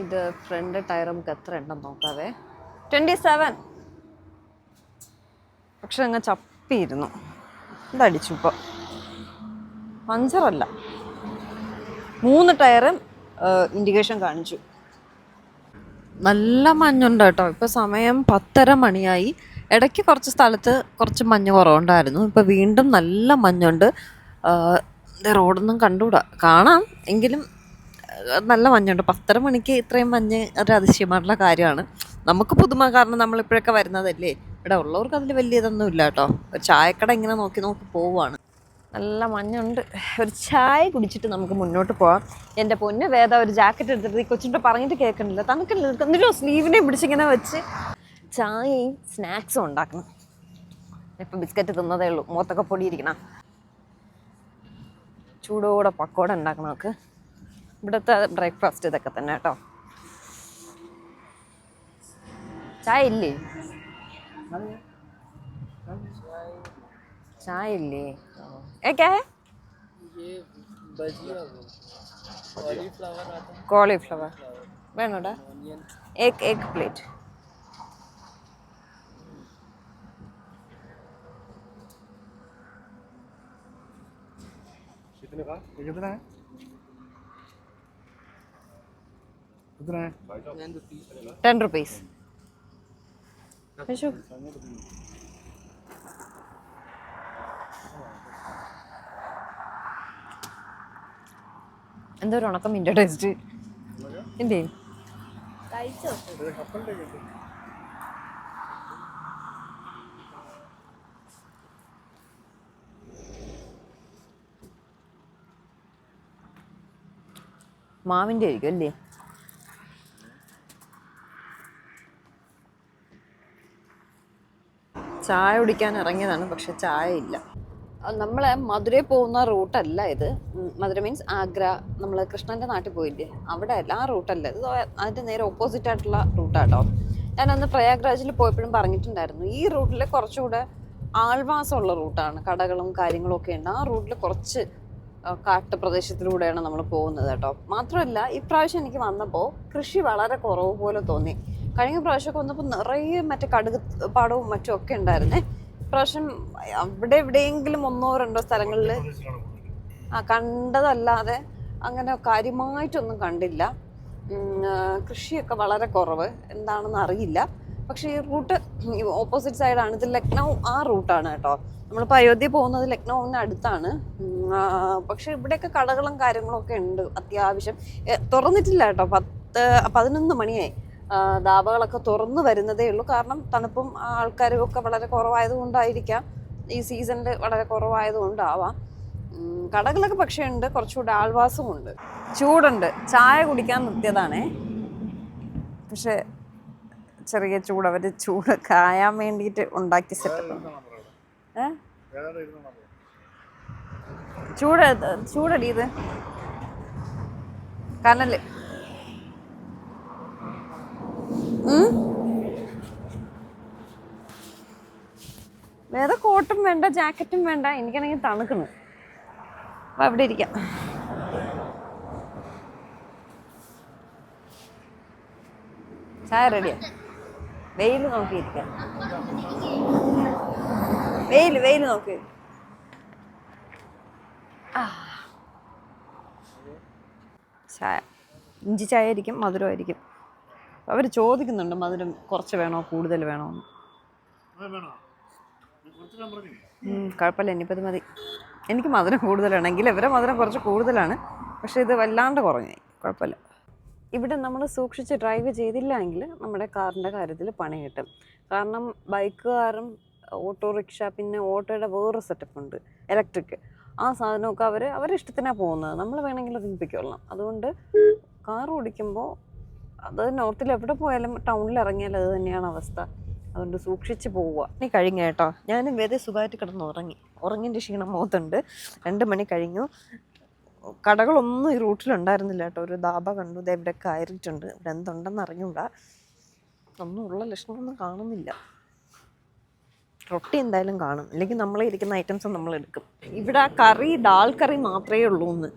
ഇത് ഫ്രണ്ട് ടയർ നമുക്ക് എത്ര ഉണ്ടെന്ന് നോക്കാവേ. 27. പക്ഷെ അങ്ങ് ചപ്പിയിരുന്നു. ഇതടിച്ചു ഇപ്പോൾ. പഞ്ചറല്ല. 3 ടയറും ഇൻഡിക്കേഷൻ കാണിച്ചു. നല്ല മഞ്ഞുണ്ട് കേട്ടോ. ഇപ്പോൾ സമയം 10:30 മണിയായി. ഇടയ്ക്ക് കുറച്ച് സ്ഥലത്ത് കുറച്ച് മഞ്ഞ് കുറവുണ്ടായിരുന്നു. ഇപ്പോൾ വീണ്ടും നല്ല മഞ്ഞുണ്ട്. റോഡൊന്നും കണ്ടുകൂടാ, കാണാം എങ്കിലും നല്ല മഞ്ഞുണ്ട്. 10:30 മണിക്ക് ഇത്രയും മഞ്ഞ് ഒരു അതിശയമായിട്ടുള്ള കാര്യമാണ്. നമുക്ക് പുതുമ, കാരണം നമ്മളിപ്പോഴൊക്കെ വരുന്നതല്ലേ. ഇവിടെ ഉള്ളവർക്ക് അതിൽ വലിയ ഇതൊന്നും ഇല്ല കേട്ടോ. ഒരു ചായക്കട ഇങ്ങനെ നോക്കി പോവുകയാണ്. നല്ല മഞ്ഞുണ്ട്. ഒരു ചായ കുടിച്ചിട്ട് നമുക്ക് മുന്നോട്ട് പോവാം. എൻ്റെ പൊന്ന് വേദ ഒരു ജാക്കറ്റ് എടുത്തിട്ട് ഈ കൊച്ചിൻ്റെ പറഞ്ഞിട്ട് കേൾക്കണില്ല. തണുക്കല്ലോ, എന്നിട്ടോ സ്ലീവിനെ പിടിച്ചിങ്ങനെ വെച്ച് ചായയും സ്നാക്സും ഉണ്ടാക്കണം. ഇപ്പം ബിസ്ക്കറ്റ് തിന്നതേ ഉള്ളൂ, മുഖത്തൊക്കെ പൊടിയിരിക്കണം. ചൂടോടെ പക്കോട ഉണ്ടാക്കണം നമുക്ക്. ഇവിടുത്തെ ബ്രേക്ക്ഫാസ്റ്റ് ഇതൊക്കെ തന്നെ കേട്ടോ. ചായ ഇല്ലേ? ചായ ഇല്ലേ? क्या है? ये भजिया कॉलीफ्लावर വേണോടാ? एक प्लेट. कितने का? कितना है? कितना है? 10 rupees. എന്തോ ഒരു ഉണക്കമീൻ്റെ ടേസ്റ്റ്. എന്തേ മാവിൻ്റെ ആയിരിക്കും അല്ലേ? ചായ കുടിക്കാൻ ഇറങ്ങിയതാണ്, പക്ഷെ ചായ ഇല്ല. നമ്മൾ മധുരയിൽ പോകുന്ന റൂട്ടല്ല ഇത്. മധുര മീൻസ് ആഗ്ര, നമ്മൾ കൃഷ്ണൻ്റെ നാട്ടിൽ പോയില്ലേ, അവിടെ അല്ല, ആ റൂട്ടല്ല ഇത്. അതിൻ്റെ നേരെ ഓപ്പോസിറ്റ് ആയിട്ടുള്ള റൂട്ടാട്ടോ. ഞാൻ അന്ന് പ്രയാഗ്രാജിൽ പോയപ്പോഴും പറഞ്ഞിട്ടുണ്ടായിരുന്നു, ഈ റൂട്ടിൽ കുറച്ചുകൂടെ ആൾവാസമുള്ള റൂട്ടാണ്, കടകളും കാര്യങ്ങളും ഒക്കെ ഉണ്ട്. ആ റൂട്ടിൽ കുറച്ച് കാട്ടുപ്രദേശത്തിലൂടെയാണ് നമ്മൾ പോകുന്നത് കേട്ടോ. മാത്രമല്ല ഇപ്രാവശ്യം എനിക്ക് വന്നപ്പോൾ കൃഷി വളരെ കുറവ് പോലെ തോന്നി. കഴിഞ്ഞ പ്രാവശ്യമൊക്കെ വന്നപ്പോൾ നിറയെ മറ്റേ കടുക് പാടവും മറ്റും ഒക്കെ ഉണ്ടായിരുന്നേ. ഇപ്രാവശ്യം അവിടെ എവിടെയെങ്കിലും 1-2 സ്ഥലങ്ങളിൽ കണ്ടതല്ലാതെ അങ്ങനെ കാര്യമായിട്ടൊന്നും കണ്ടില്ല. കൃഷിയൊക്കെ വളരെ കുറവ്, എന്താണെന്ന് അറിയില്ല. പക്ഷേ ഈ റൂട്ട് ഓപ്പോസിറ്റ് സൈഡാണ്. ഇത് ലക്നൗ ആ റൂട്ടാണ് കേട്ടോ. നമ്മളിപ്പോൾ അയോധ്യ പോകുന്നത് ലക്നൗവിന് അടുത്താണ്. പക്ഷെ ഇവിടെയൊക്കെ കടകളും കാര്യങ്ങളും ഒക്കെ ഉണ്ട് അത്യാവശ്യം. തുറന്നിട്ടില്ല കേട്ടോ, 11 മണിയായി. ധാബകളൊക്കെ തുറന്നു വരുന്നതേ ഉള്ളൂ. കാരണം തണുപ്പും ആൾക്കാരും ഒക്കെ വളരെ കുറവായതുകൊണ്ടായിരിക്കാം, ഈ സീസണിൽ വളരെ കുറവായതുകൊണ്ടാവാം. കടകളൊക്കെ പക്ഷേ ഉണ്ട്, കുറച്ചുകൂടെ ആൾവാസമുണ്ട്. ചൂടുണ്ട്. ചായ കുടിക്കാൻ നിർത്തിയതാണേ, പക്ഷെ ചെറിയ ചൂട്, അവർ ചൂട് കായാൻ വേണ്ടിയിട്ട് ഉണ്ടാക്കി സെറ്റപ്പ്. ചൂടടി ഇത് കനല്. വേറെ കോട്ടും വേണ്ട, ജാക്കറ്റും വേണ്ട, എനിക്കാണെങ്കിൽ തണുക്കുന്നു. അപ്പം അവിടെ ഇരിക്കാം. ചായ റെഡിയാ. വെയിൽ നോക്കിയിരിക്കാം. വെയിൽ നോക്കി. ചായ ഇഞ്ചി ചായ ആയിരിക്കും, മധുരമായിരിക്കും. അവർ ചോദിക്കുന്നുണ്ട് മധുരം കുറച്ച് വേണോ കൂടുതൽ വേണോ എന്ന്. കുഴപ്പമില്ല, ഇനിയിപ്പോൾ ഇത് മതി. എനിക്ക് മധുരം കൂടുതലാണെങ്കിൽ ഇവരെ മധുരം കുറച്ച് കൂടുതലാണ്, പക്ഷെ ഇത് വല്ലാണ്ട് കുറഞ്ഞായി. കുഴപ്പമില്ല. ഇവിടെ നമ്മൾ സൂക്ഷിച്ച് ഡ്രൈവ് ചെയ്തില്ല എങ്കിൽ നമ്മുടെ കാറിൻ്റെ കാര്യത്തിൽ പണി കിട്ടും. കാരണം ബൈക്കുകാരും ഓട്ടോറിക്ഷ പിന്നെ ഓട്ടോയുടെ വേറെ സെറ്റപ്പ് ഉണ്ട് ഇലക്ട്രിക്. ആ സാധനമൊക്കെ അവരുടെ ഇഷ്ടത്തിനാണ് പോകുന്നത്. നമ്മൾ വേണമെങ്കിൽ ഒതുങ്ങിപ്പിക്കൊള്ളാം. അതുകൊണ്ട് കാർ ഓടിക്കുമ്പോൾ അത് നോർത്തിൽ എവിടെ പോയാലും ടൗണിൽ ഇറങ്ങിയാലും അത് തന്നെയാണ് അവസ്ഥ. അതുകൊണ്ട് സൂക്ഷിച്ച് പോവുക. ഇനി കഴിഞ്ഞു കേട്ടോ. ഞാനും വേദ സുഖമായിട്ട് കിടന്ന് ഉറങ്ങിൻ്റെ ക്ഷീണം മുഖത്തുണ്ട്. 2 മണി കഴിഞ്ഞു. കടകളൊന്നും ഈ റൂട്ടിലുണ്ടായിരുന്നില്ല കേട്ടോ. ഒരു ധാബ കണ്ടു. ഇത് ഇവിടെ കയറിയിട്ടുണ്ട്. ഇവിടെ എന്തുണ്ടെന്ന് അറിഞ്ഞൂടാ. ഒന്നും ഉള്ള ലക്ഷണമൊന്നും കാണുന്നില്ല. റൊട്ടി എന്തായാലും കാണും, അല്ലെങ്കിൽ നമ്മളെ ഇരിക്കുന്ന ഐറ്റംസ് നമ്മൾ എടുക്കും. ഇവിടെ കറി ഡാൽ കറി മാത്രമേ ഉള്ളൂ എന്ന്.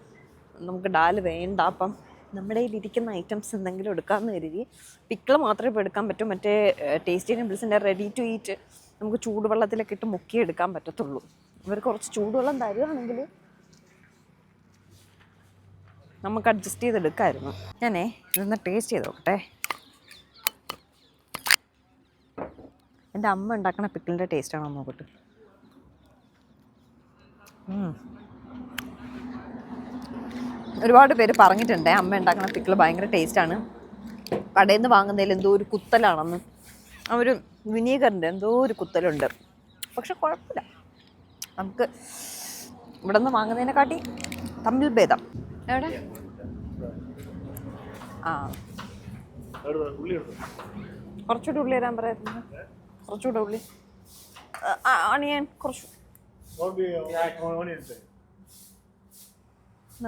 നമുക്ക് ഡാൽ വേണ്ട. അപ്പം നമ്മുടെ ഇരിക്കുന്ന ഐറ്റംസ് എന്തെങ്കിലും എടുക്കാമെന്ന് കരുതി. പിക്കിൾ മാത്രമേ ഇപ്പോൾ എടുക്കാൻ പറ്റൂ. മറ്റേ ടേസ്റ്റി നൂഡിൽസിൻ്റെ റെഡി ടു ഈറ്റ് നമുക്ക് ചൂടുവെള്ളത്തിലൊക്കെ ഇട്ട് മുക്കി എടുക്കാൻ പറ്റത്തുള്ളൂ. ഇവർ കുറച്ച് ചൂടുവെള്ളം തരുവാണെങ്കിൽ നമുക്ക് അഡ്ജസ്റ്റ് ചെയ്തെടുക്കാമായിരുന്നു. ഞാനേ ഇതൊന്ന് ടേസ്റ്റ് ചെയ്ത് നോക്കട്ടെ. എൻ്റെ അമ്മ ഉണ്ടാക്കുന്ന പിക്കിളിൻ്റെ ടേസ്റ്റാണോ നോക്കട്ടെ. ഒരുപാട് പേര് പറഞ്ഞിട്ടുണ്ട് അമ്മ ഉണ്ടാക്കുന്ന പിക്കിൾ ഭയങ്കര ടേസ്റ്റാണ്, കടയിൽ നിന്ന് വാങ്ങുന്നതിൽ എന്തോ ഒരു കുത്തലാണെന്ന്. ആ ഒരു വിനീഗറിൻ്റെ എന്തോ ഒരു കുത്തലുണ്ട്. പക്ഷെ കുഴപ്പമില്ല, നമുക്ക് ഇവിടെ നിന്ന് വാങ്ങുന്നതിനെക്കാട്ടി തമ്മിൽ ഭേദം. എവിടെ കുറച്ചുകൂടി ഉള്ളി തരാൻ പറയായിരുന്നു. കുറച്ചുകൂടെ ഉള്ളി അണിയാൻ കുറച്ച്.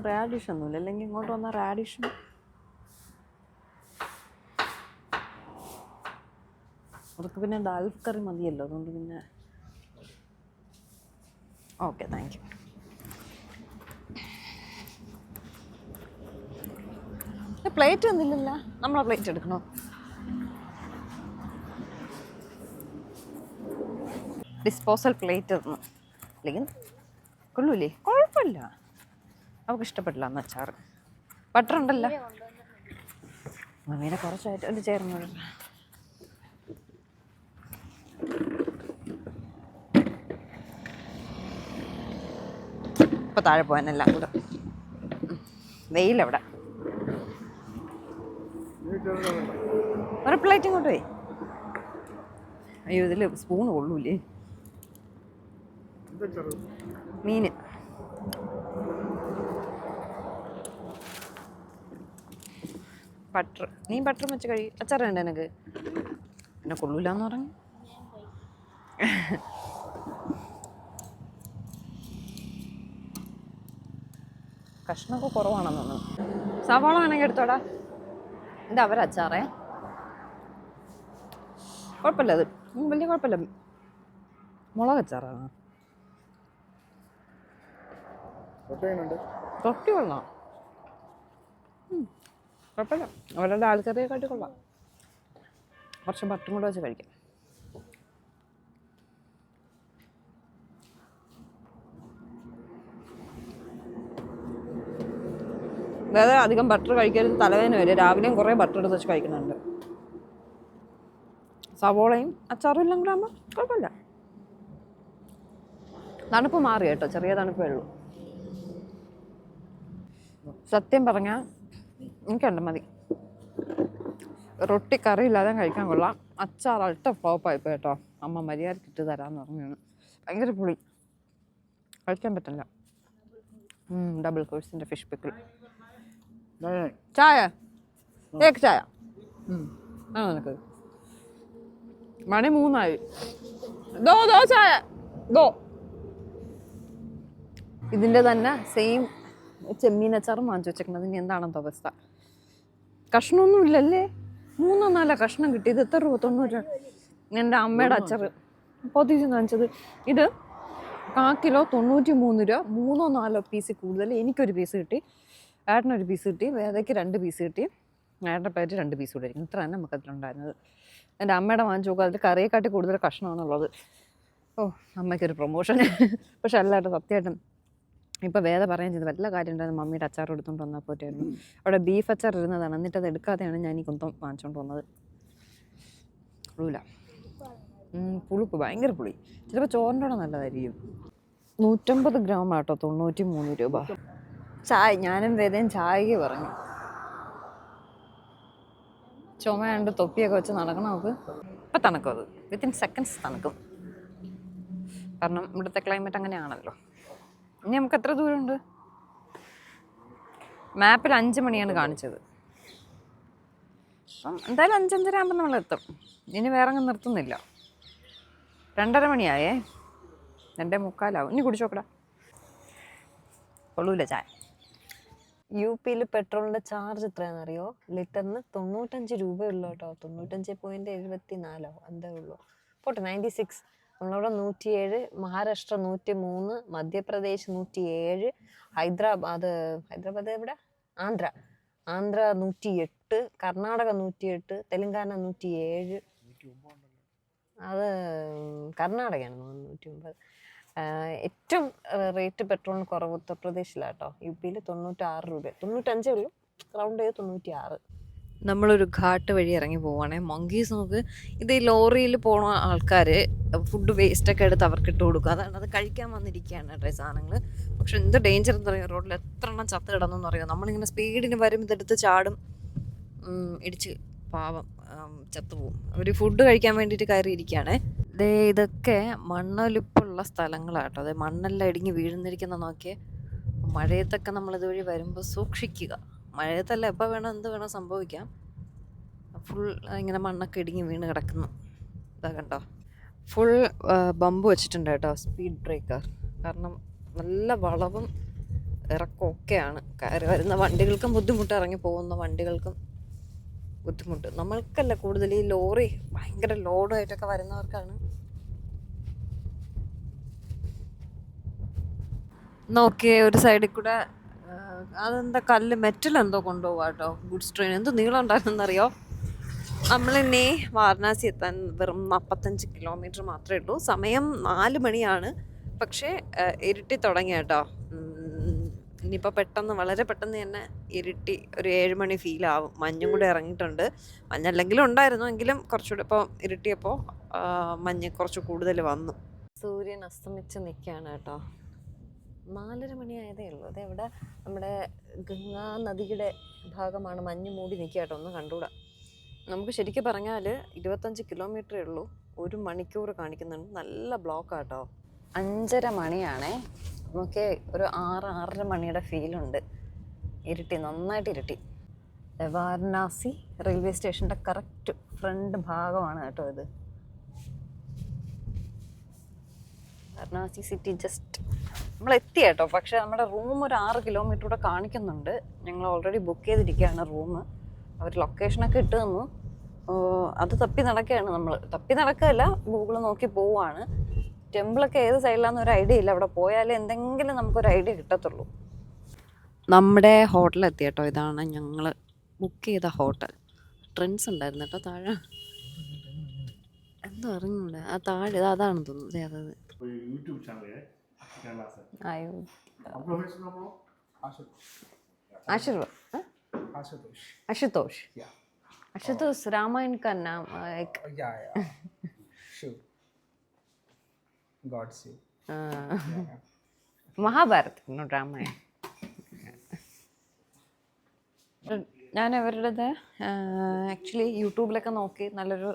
റാഡിഷ് ഒന്നുമില്ല, അല്ലെങ്കിൽ ഇങ്ങോട്ട് വന്ന റാഡിഷ്. അവർക്ക് പിന്നെ ദാൽ കറി മതിയല്ലോ, അതുകൊണ്ട് പിന്നെ ഓക്കെ, താങ്ക് യു. പ്ലേറ്റ് ഒന്നുമില്ലല്ലോ, നമ്മളെ പ്ലേറ്റ് എടുക്കണോ? ഡിസ്പോസൽ പ്ലേറ്റ് തന്നു, അല്ലെങ്കിൽ കൊള്ളൂല്ലേ? കുഴപ്പമില്ല, അവർക്ക് ഇഷ്ടപ്പെട്ടില്ല അന്ന് അച്ചാറ്. ബട്ടർ ഉണ്ടല്ലോ, അങ്ങനെ കുറച്ചായിട്ട് ഒരു ചേർന്ന്. ഇപ്പം താഴെ പോകാനെല്ലാം കൂടെ വെയിലവിടെ. ഒരു പ്ലേറ്റ് ഇങ്ങോട്ട് പോയി. അയ്യോ, ഇതിൽ സ്പൂൺ കൊള്ളൂലേ? മീൻ ബട്ടർ, നീ ബട്ടർ വെച്ച് കഴി. അച്ചാർ വേണ്ട എനിക്ക്, പിന്നെ കൊള്ളൂലെന്ന് പറഞ്ഞു. കഷ്ണമൊക്കെ കുറവാണെന്ന് തോന്നുന്നു. സവാള വേണമെങ്കിൽ എടുത്തോടാ. ഇത് അവരച്ചാറേ, കുഴപ്പമില്ല, അത് വലിയ കുഴപ്പമില്ല. മുളക് അച്ചാറാണ്. റൊട്ടി കൊള്ളാം, കുഴപ്പമില്ല. അവരുടെ ആൾക്കറിയെക്കാട്ടി കൊള്ളാം. കുറച്ച് ബട്ടറും കൂടെ വെച്ച് കഴിക്കാം. അതായത് അധികം ബട്ടർ കഴിക്കരുത്, തലവേദന വരും. രാവിലെയും കുറേ ബട്ടർ എടുത്ത് വെച്ച് കഴിക്കുന്നുണ്ട്. സവോളയും അച്ചാറും എല്ലാം കൂടെ ആകുമ്പോൾ കുഴപ്പമില്ല. തണുപ്പ് മാറി കേട്ടോ, ചെറിയ തണുപ്പേ ഉള്ളൂ. സത്യം പറഞ്ഞാൽ എനിക്കുണ്ട് മതി. റൊട്ടി കറി ഇല്ലാതെ കഴിക്കാൻ കൊള്ളാം. അച്ചാർ അൾട്ട ഫ്ലോപ്പായിപ്പോൾ കേട്ടോ. അമ്മ മര്യാദയ്ക്ക് ഇട്ട് തരാമെന്ന് പറഞ്ഞാണ്. ഭയങ്കര പുളി, കഴിക്കാൻ പറ്റില്ല. ഡബിൾ കോഴ്സിൻ്റെ ഫിഷ് പിക്കിൾ. ചായ ഏക്ക് ചായ ആ നിനക്ക്. മണി 3 ദോ ചായ ദോ. ഇതിൻ്റെ തന്നെ സെയിം ചെമ്മീൻ അച്ചാറും വാങ്ങിച്ചു വെച്ചേക്കുന്നത്. ഇനി എന്താണെന്നോ അവസ്ഥ. കഷ്ണമൊന്നും ഇല്ലല്ലേ? 3-4 കഷ്ണം കിട്ടി. ഇത് എത്ര രൂപ? 90. എൻ്റെ അമ്മയുടെ അച്ചാർ പൊതിച്ച് കാണിച്ചത്. ഇത് 1 കിലോ 93 രൂപ. 3-4 പീസ് കൂടുതൽ. എനിക്കൊരു പീസ് കിട്ടി, ഏട്ടനൊരു പീസ് കിട്ടി, വേദയ്ക്ക് 2 പീസ് കിട്ടി, ഏട്ടൻ്റെ പേര് 2 പീസ് കൂടെ ആയിരിക്കും. ഇത്ര തന്നെ നമുക്കതിലുണ്ടായിരുന്നത്. എൻ്റെ അമ്മയുടെ വാങ്ങിച്ചു നോക്കുക, അതിൽ കറിയെക്കാട്ടി കൂടുതൽ കഷ്ണമാണുള്ളത്. ഓ, അമ്മയ്ക്കൊരു പ്രൊമോഷൻ. പക്ഷെ എല്ലാവരും സത്യമായിട്ടും ഇപ്പോൾ വേദ പറയുകയും ചെയ്ത് വല്ല കാര്യം ഉണ്ടായിരുന്നു. മമ്മിയുടെ അച്ചാർ എടുത്തുകൊണ്ട് വന്നാൽ പോറ്റായിരുന്നു. അവിടെ ബീഫ് അച്ചാർ ഇരുന്നതാണ്, എന്നിട്ട് അത് എടുക്കാതെയാണ് ഞാൻ ഈ കുന്തം വാങ്ങിച്ചുകൊണ്ട് വന്നത്. പുളിയില്ല, പുളിപ്പ് ഭയങ്കര പുളി. ചിലപ്പോൾ ചോറിൻ്റെ കൂടെ നല്ലതായിരിക്കും. 150 ഗ്രാം ആട്ടോ, 93 രൂപ. ചായ ഞാനും വേദയും ചായക്ക് പറഞ്ഞു. ചുമയുണ്ട്, തൊപ്പിയൊക്കെ വെച്ച് നടക്കണം നമുക്ക്. ഇപ്പം തണുക്കും, അത് വിത്തിൻ സെക്കൻഡ്സ് തണുക്കും. കാരണം ഇവിടുത്തെ ക്ലൈമറ്റ് അങ്ങനെയാണല്ലോ. ഇനി നമുക്ക് എത്ര ദൂരമുണ്ട്? മാപ്പിൽ 5 മണിയാണ് കാണിച്ചത്. അപ്പം എന്തായാലും 5-5:30 ആകുമ്പോൾ നമ്മളെത്തും. ഇനി വേറെ അങ്ങ് നിർത്തുന്നില്ല. 2:30 മണിയായേ, 2:45 ഇനി കുടിച്ചോക്കടാ. കൊള്ളൂല ചായ. UP പെട്രോളിൻ്റെ ചാർജ് എത്രയാണെന്നറിയോ? ലിറ്ററിന് 95 രൂപയുള്ളൂ കേട്ടോ. 95.74 എന്തേ ഉള്ളൂ. പോട്ടെ, 96. നമ്മളവിടെ 107, മഹാരാഷ്ട്ര 103, മധ്യപ്രദേശ് 107, ഹൈദരാബാദ് എവിടെ? ആന്ധ്ര 108, കർണാടക 108, തെലങ്കാന 107. അത് കർണാടകയാണ് 109. ഏറ്റവും റേറ്റ് പെട്രോളിന് കുറവ് ഉത്തർപ്രദേശിലാട്ടോ. UP 96 രൂപ, 95 ഉള്ളൂ, റൗണ്ട് ചെയ്ത് 96. നമ്മളൊരു ഘാട്ട് വഴി ഇറങ്ങി പോവുകയാണെ. മങ്കീസ് നോക്ക്, ഇത് ഈ ലോറിയിൽ പോണ ആൾക്കാർ ഫുഡ് വേസ്റ്റൊക്കെ എടുത്ത് അവർക്ക് ഇട്ട് കൊടുക്കും. അതാണ്, അത് കഴിക്കാൻ വന്നിരിക്കുകയാണ് കേട്ടോ സാധനങ്ങൾ. പക്ഷെ എന്ത് ഡേഞ്ചർ എന്ന് പറയുക, റോഡിൽ എത്ര എണ്ണം ചത്ത് കിടന്നെന്ന് അറിയാം. നമ്മളിങ്ങനെ സ്പീഡിന് വരും, ഇതെടുത്ത് ചാടും, ഇടിച്ച് പാവം ചത്തുപോകും. അവർ ഫുഡ് കഴിക്കാൻ വേണ്ടിയിട്ട് കയറിയിരിക്കുകയാണേ. ഇതൊക്കെ മണ്ണൊലിപ്പുള്ള സ്ഥലങ്ങളാട്ടോ. അതെ, മണ്ണെല്ലാം ഇടിഞ്ഞ് വീഴുന്നിരിക്കുന്ന നോക്കിയേ. മഴയത്തൊക്കെ നമ്മളിതുവഴി വരുമ്പോൾ സൂക്ഷിക്കുക. മഴയത്തല്ല, എപ്പോൾ വേണം എന്ത് വേണം സംഭവിക്കാം. ഫുൾ ഇങ്ങനെ മണ്ണൊക്കെ ഇടിഞ്ഞ് വീണ് കിടക്കുന്നു. ഇതാ കണ്ടോ, ഫുൾ ബമ്പ് വെച്ചിട്ടുണ്ട് കേട്ടോ, സ്പീഡ് ബ്രേക്കർ. കാരണം നല്ല വളവും ഇറക്കമൊക്കെയാണ്. കയറി വരുന്ന വണ്ടികൾക്കും ബുദ്ധിമുട്ട്, ഇറങ്ങി പോകുന്ന വണ്ടികൾക്കും ബുദ്ധിമുട്ട്. നമ്മൾക്കല്ല കൂടുതൽ, ഈ ലോറി ഭയങ്കര ലോഡായിട്ടൊക്കെ വരുന്നവർക്കാണ്. നോക്കിയേ, ഒരു സൈഡിൽ കൂടെ അതെന്താ കല്ല് മെറ്റൽ എന്തോ കൊണ്ടുപോകാം കേട്ടോ, ഗുഡ്സ് ട്രെയിൻ. എന്ത് നീളം ഉണ്ടായിരുന്നെന്നറിയോ? നമ്മളിനി വാരണാസി എത്താൻ വെറും 45 കിലോമീറ്റർ മാത്രമേ ഉള്ളൂ. സമയം 4 മണിയാണ്. പക്ഷേ ഇരുട്ടി തുടങ്ങി കേട്ടോ. ഇനിയിപ്പോൾ പെട്ടെന്ന്, വളരെ പെട്ടെന്ന് തന്നെ ഇരുട്ടി ഒരു 7 മണി ഫീലാവും. മഞ്ഞും കൂടെ ഇറങ്ങിയിട്ടുണ്ട്. മഞ്ഞല്ലെങ്കിലും ഉണ്ടായിരുന്നു, എങ്കിലും കുറച്ചുകൂടെ ഇപ്പോൾ ഇരുട്ടിയപ്പോൾ മഞ്ഞ് കുറച്ച് കൂടുതൽ വന്നു. സൂര്യൻ അസ്തമിച്ച് നിൽക്കുകയാണ് കേട്ടോ. 4:30 മണിയായതേ ഉള്ളൂ. അതെവിടെ, നമ്മുടെ ഗംഗാ നദിയുടെ ഭാഗമാണ്. മഞ്ഞ് മൂടി നിൽക്കുക കേട്ടോ, ഒന്നും കണ്ടുകൂടാ. നമുക്ക് ശരിക്കും പറഞ്ഞാൽ 25 കിലോമീറ്ററേ ഉള്ളൂ. 1 മണിക്കൂർ കാണിക്കുന്നുണ്ട്. നല്ല ബ്ലോക്കാട്ടോ. 5:30 മണിയാണേ. നമുക്ക് ഒരു 6-6:30 മണിയുടെ ഫീലുണ്ട്. ഇരുട്ടി, നന്നായിട്ട് ഇരുട്ടി. വാരണാസി റെയിൽവേ സ്റ്റേഷൻ്റെ കറക്റ്റ് ഫ്രണ്ട് ഭാഗമാണ് കേട്ടോ ഇത്. വാരണാസി സിറ്റി ജസ്റ്റ് നമ്മൾ എത്തി കേട്ടോ. പക്ഷേ നമ്മുടെ റൂം ഒരു 6 കിലോമീറ്റർ കൂടെ കാണിക്കുന്നുണ്ട്. ഞങ്ങൾ ഓൾറെഡി ബുക്ക് ചെയ്തിരിക്കുകയാണ് റൂം. അവർ ലൊക്കേഷനൊക്കെ ഇട്ട് തന്നു. അത് തപ്പി നടക്കുകയാണ് നമ്മൾ. തപ്പി നടക്കുകയല്ല, ഗൂഗിൾ നോക്കി പോവുകയാണ്. ടെമ്പിളൊക്കെ ഏത് സൈഡിലാണെന്ന് ഒരു ഐഡിയ ഇല്ല. അവിടെ പോയാലേ എന്തെങ്കിലും നമുക്കൊരു ഐഡിയ കിട്ടത്തുള്ളൂ. നമ്മുടെ ഹോട്ടലെത്തി കേട്ടോ. ഇതാണ് ഞങ്ങൾ ബുക്ക് ചെയ്ത ഹോട്ടൽ. ട്രെൻഡ്സ് ഉണ്ടായിരുന്നു കേട്ടോ താഴെ. എന്താ അറിഞ്ഞൂടെ, ആ താഴെ അതാണെന്ന് തോന്നുന്നു. അതെ, YouTube channel है केरला से। आयो आप प्रोफेशन नाम लो? आशीर्वाद, आशुतोष, आशुतोष रामायण का नाम एक sure God save Mahabharata no Ramayana. ഞാൻ അവരുടേത് ആക്ച്വലി യൂട്യൂബിലൊക്കെ നോക്കി നല്ലൊരു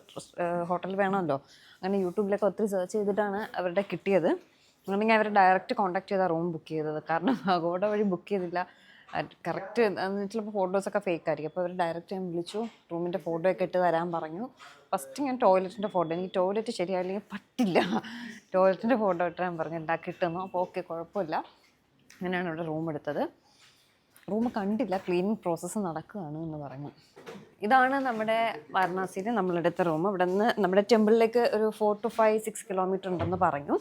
ഹോട്ടൽ വേണമല്ലോ. അങ്ങനെ യൂട്യൂബിലൊക്കെ ഒത്തിരി സെർച്ച് ചെയ്തിട്ടാണ് അവരുടെ കിട്ടിയത്. അങ്ങനെ അവരെ ഡയറക്റ്റ് കോൺടാക്ട് ചെയ്ത റൂം ബുക്ക് ചെയ്തത്. കാരണം അഗോഡ വഴി ബുക്ക് ചെയ്തില്ല. കറക്റ്റ് ചിലപ്പോൾ ഫോട്ടോസൊക്കെ ഫേക്ക് ആയിരിക്കും. അപ്പോൾ അവർ ഡയറക്റ്റ് ഞാൻ വിളിച്ചു, റൂമിൻ്റെ ഫോട്ടോ ഒക്കെ ഇട്ട് തരാൻ പറഞ്ഞു. ഫസ്റ്റ് ഞാൻ ടോയ്ലറ്റിൻ്റെ ഫോട്ടോ, എനിക്ക് ടോയ്ലറ്റ് ശരിയായില്ലെങ്കിൽ പറ്റില്ല, ടോയ്ലറ്റിൻ്റെ ഫോട്ടോ ഇട്ടാൻ പറഞ്ഞു. ഉണ്ടാക്കിയിട്ടുന്നു. അപ്പോൾ ഓക്കെ, കുഴപ്പമില്ല. അങ്ങനെയാണ് ഇവിടെ റൂം എടുത്തത്. റൂം കണ്ടില്ല, ക്ലീനിങ് പ്രോസസ്സ് നടക്കുകയാണ് എന്ന് പറഞ്ഞു. ഇതാണ് നമ്മുടെ വാരണാസിയിൽ നമ്മളെടുത്ത റൂം. ഇവിടെ നിന്ന് നമ്മുടെ ടെമ്പിളിലേക്ക് ഒരു 4 to 6 കിലോമീറ്റർ ഉണ്ടെന്ന് പറഞ്ഞു.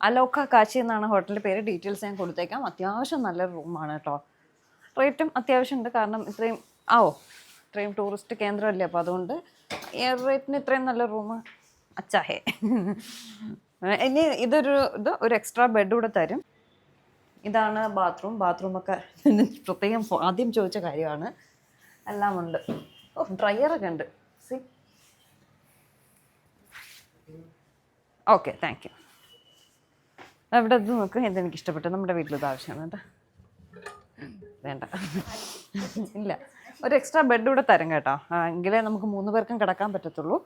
അലോക്ക കാശി എന്നാണ് ഹോട്ടലിൻ്റെ പേര്. ഡീറ്റെയിൽസ് ഞാൻ കൊടുത്തേക്കാം. അത്യാവശ്യം നല്ലൊരു റൂമാണ് കേട്ടോ. റേറ്റും അത്യാവശ്യം ഉണ്ട്. കാരണം ഇത്രയും ടൂറിസ്റ്റ് കേന്ദ്രമല്ലേ, അപ്പോൾ അതുകൊണ്ട് റേറ്റിന് ഇത്രയും നല്ല റൂം അച്ചാഹേ. ഇനി ഒരു എക്സ്ട്രാ ബെഡ് കൂടെ തരും. ഇതാണ് ബാത്റൂമൊക്കെ പ്രത്യേകം ആദ്യം ചോദിച്ച കാര്യമാണ്. എല്ലാം ഉണ്ട്. ഡ്രയറൊക്കെ ഉണ്ട്. C, okay, thank you. അവിടെ ഇത് നോക്ക്, ഇതെനിക്ക് ഇഷ്ടപ്പെട്ടു. നമ്മുടെ വീട്ടിലത് ആവശ്യമാണ് കേട്ടോ. വേണ്ട ഇല്ല, ഒരു എക്സ്ട്രാ ബെഡ് കൂടെ തരും കേട്ടോ, എങ്കിലേ നമുക്ക് 3 പേർക്കും കിടക്കാൻ പറ്റത്തുള്ളൂ.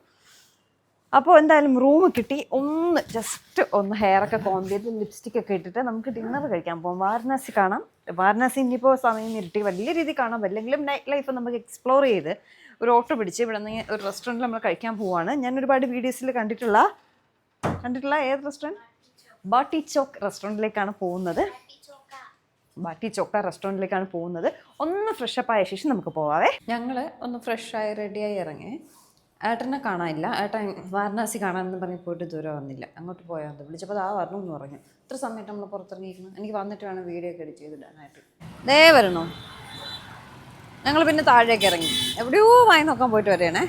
അപ്പോൾ എന്തായാലും റൂം കിട്ടി. ഒന്ന് ജസ്റ്റ് ഒന്ന് ഹെയറൊക്കെ കോം ചെയ്ത് ലിപ്സ്റ്റിക്കൊക്കെ ഇട്ടിട്ട് നമുക്ക് ഡിന്നർ കഴിക്കാൻ പോകും. വാരണാസി കാണാം. വാരണാസി ഇനിയിപ്പോൾ സമയം ഇരുട്ടി വലിയ രീതിയിൽ കാണാൻ പറ്റില്ലെങ്കിലും നൈറ്റ് ലൈഫ് നമുക്ക് എക്സ്പ്ലോർ ചെയ്ത് ഒരു ഓട്ടോ പിടിച്ച് ഇവിടെ നിന്ന് ഒരു റെസ്റ്റോറൻറ്റിൽ നമ്മൾ കഴിക്കാൻ പോവുകയാണ്. ഞാൻ ഒരുപാട് വീഡിയോസിൽ കണ്ടിട്ടുള്ള ഏത് റെസ്റ്റോറൻറ്റ്? ബാട്ടി ചോക്ക് റെസ്റ്റോറൻറ്റിലേക്കാണ് പോകുന്നത്. ബാട്ടി ചോക്ക റെസ്റ്റോറൻറ്റിലേക്കാണ് പോകുന്നത്. ഒന്ന് ഫ്രഷപ്പ് ആയ ശേഷം നമുക്ക് പോകാവേ. ഞങ്ങൾ ഒന്ന് ഫ്രഷായി റെഡിയായി ഇറങ്ങി. ഏട്ടനെ കാണാനില്ല. ഏട്ടൻ വാരണാസി കാണാമെന്ന് പറഞ്ഞ് പോയിട്ട് ദൂരം വന്നില്ല. അങ്ങോട്ട് പോയാൽ മതി. വിളിച്ചപ്പോൾ ആ വരണം എന്ന് പറഞ്ഞു. ഇത്ര സമയത്ത് നമ്മൾ പുറത്തിറങ്ങിയിരിക്കുന്നു. എനിക്ക് വന്നിട്ട് വേണം വീഡിയോ ഒക്കെ എഡിറ്റ് ചെയ്തിടാനായിട്ട്. ദേ വരണോ? ഞങ്ങൾ പിന്നെ താഴേക്ക് ഇറങ്ങി. എവിടെയോ വാങ്ങി നോക്കാൻ പോയിട്ട് വരികയാണേ.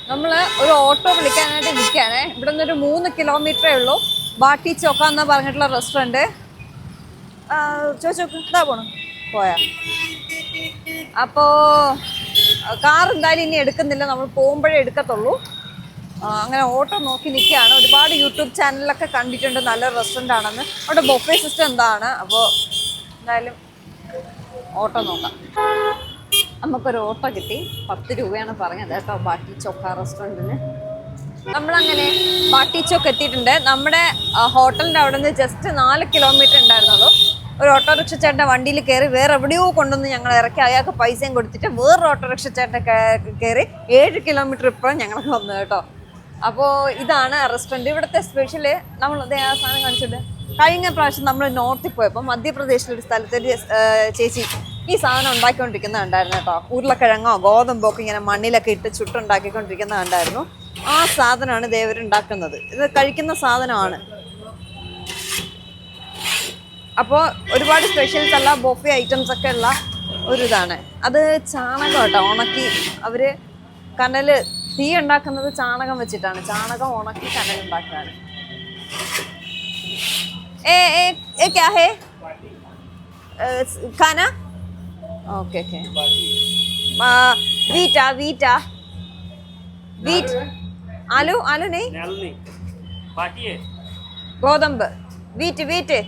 നമ്മൾ ഒരു ഓട്ടോ വിളിക്കാനായിട്ട് നിൽക്കുകയാണേ. ഇവിടെ നിന്നൊരു 3 കിലോമീറ്ററേ ഉള്ളൂ ബാട്ടി ചോക്ക എന്ന് പറഞ്ഞിട്ടുള്ള റെസ്റ്റോറൻറ്റ്. ചോദിച്ചോക്ക്, ഇതാ പോണം പോയാ. അപ്പോൾ കാർ എന്തായാലും ഇനി എടുക്കുന്നില്ല, നമ്മൾ പോകുമ്പോഴേ എടുക്കത്തുള്ളൂ. അങ്ങനെ ഓട്ടോ നോക്കി നിൽക്കുകയാണ്. ഒരുപാട് യൂട്യൂബ് ചാനലിലൊക്കെ കണ്ടിട്ടുണ്ട് നല്ലൊരു റെസ്റ്റോറൻ്റ് ആണെന്ന്. അവിടെ ബൊഫേ സിസ്റ്റം എന്താണ്. അപ്പോൾ എന്തായാലും ഓട്ടോ നോക്കാം. നമുക്കൊരു ഓട്ടോ കിട്ടി. 10 രൂപയാണ് പറഞ്ഞത് കേട്ടോ ബാട്ടി ചോക്ക റെസ്റ്റോറൻറ്റിന്. നമ്മളങ്ങനെ ബാട്ടി ചോക്ക് എത്തിയിട്ടുണ്ട്. നമ്മുടെ ഹോട്ടലിൻ്റെ അവിടെ നിന്ന് ജസ്റ്റ് 4 കിലോമീറ്റർ ഉണ്ടായിരുന്നുള്ളൂ. ഒരു ഓട്ടോറിക്ഷ ചേട്ടൻ്റെ വണ്ടിയിൽ കയറി വേറെ എവിടെയോ കൊണ്ടുവന്ന് ഞങ്ങൾ ഇറക്കി. അയാൾക്ക് പൈസയും കൊടുത്തിട്ട് വേറൊരു ഓട്ടോറിക്ഷ ചേട്ടൻ കയറി 7 കിലോമീറ്റർ ഇപ്പുറം ഞങ്ങൾക്ക് വന്നു കേട്ടോ. അപ്പോൾ ഇതാണ് റെസ്റ്റോറൻറ്റ്. ഇവിടുത്തെ സ്പെഷ്യല് നമ്മൾ ആ സാധനം കാണിച്ചിട്ട് കഴിഞ്ഞ പ്രാവശ്യം നമ്മൾ നോർത്തിൽ പോയപ്പോൾ മധ്യപ്രദേശിലൊരു സ്ഥലത്തൊരു ചേച്ചി ഈ സാധനം ഉണ്ടാക്കിക്കൊണ്ടിരിക്കുന്നത് കണ്ടായിരുന്നു കേട്ടോ. ഉരുളക്കിഴങ്ങോ ഗോതമ്പോ ഒക്കെ ഇങ്ങനെ മണ്ണിലൊക്കെ ഇട്ട് ചുട്ടുണ്ടാക്കിക്കൊണ്ടിരിക്കുന്നത് കണ്ടായിരുന്നു. ആ സാധനമാണ് ദേവരുണ്ടാക്കുന്നത്. ഇത് കഴിക്കുന്ന സാധനമാണ്. അപ്പോൾ ഒരുപാട് സ്പെഷ്യൽസ് അല്ല, ബൊഫെ ഐറ്റംസ് ഒക്കെ ഉള്ള ഒരിതാണ്. അത് ചാണകം കേട്ടോ, ഉണക്കി അവർ കനൽ തീ ഉണ്ടാക്കുന്നത് ചാണകം വെച്ചിട്ടാണ്. ചാണകം ഉണക്കി കനൽ ഉണ്ടാക്കാണ്. ക്യാ ഹേ ഖാന? Okay okay. വീറ്റ് ആലു നെയ് ഗോതമ്പ് വീറ്റ്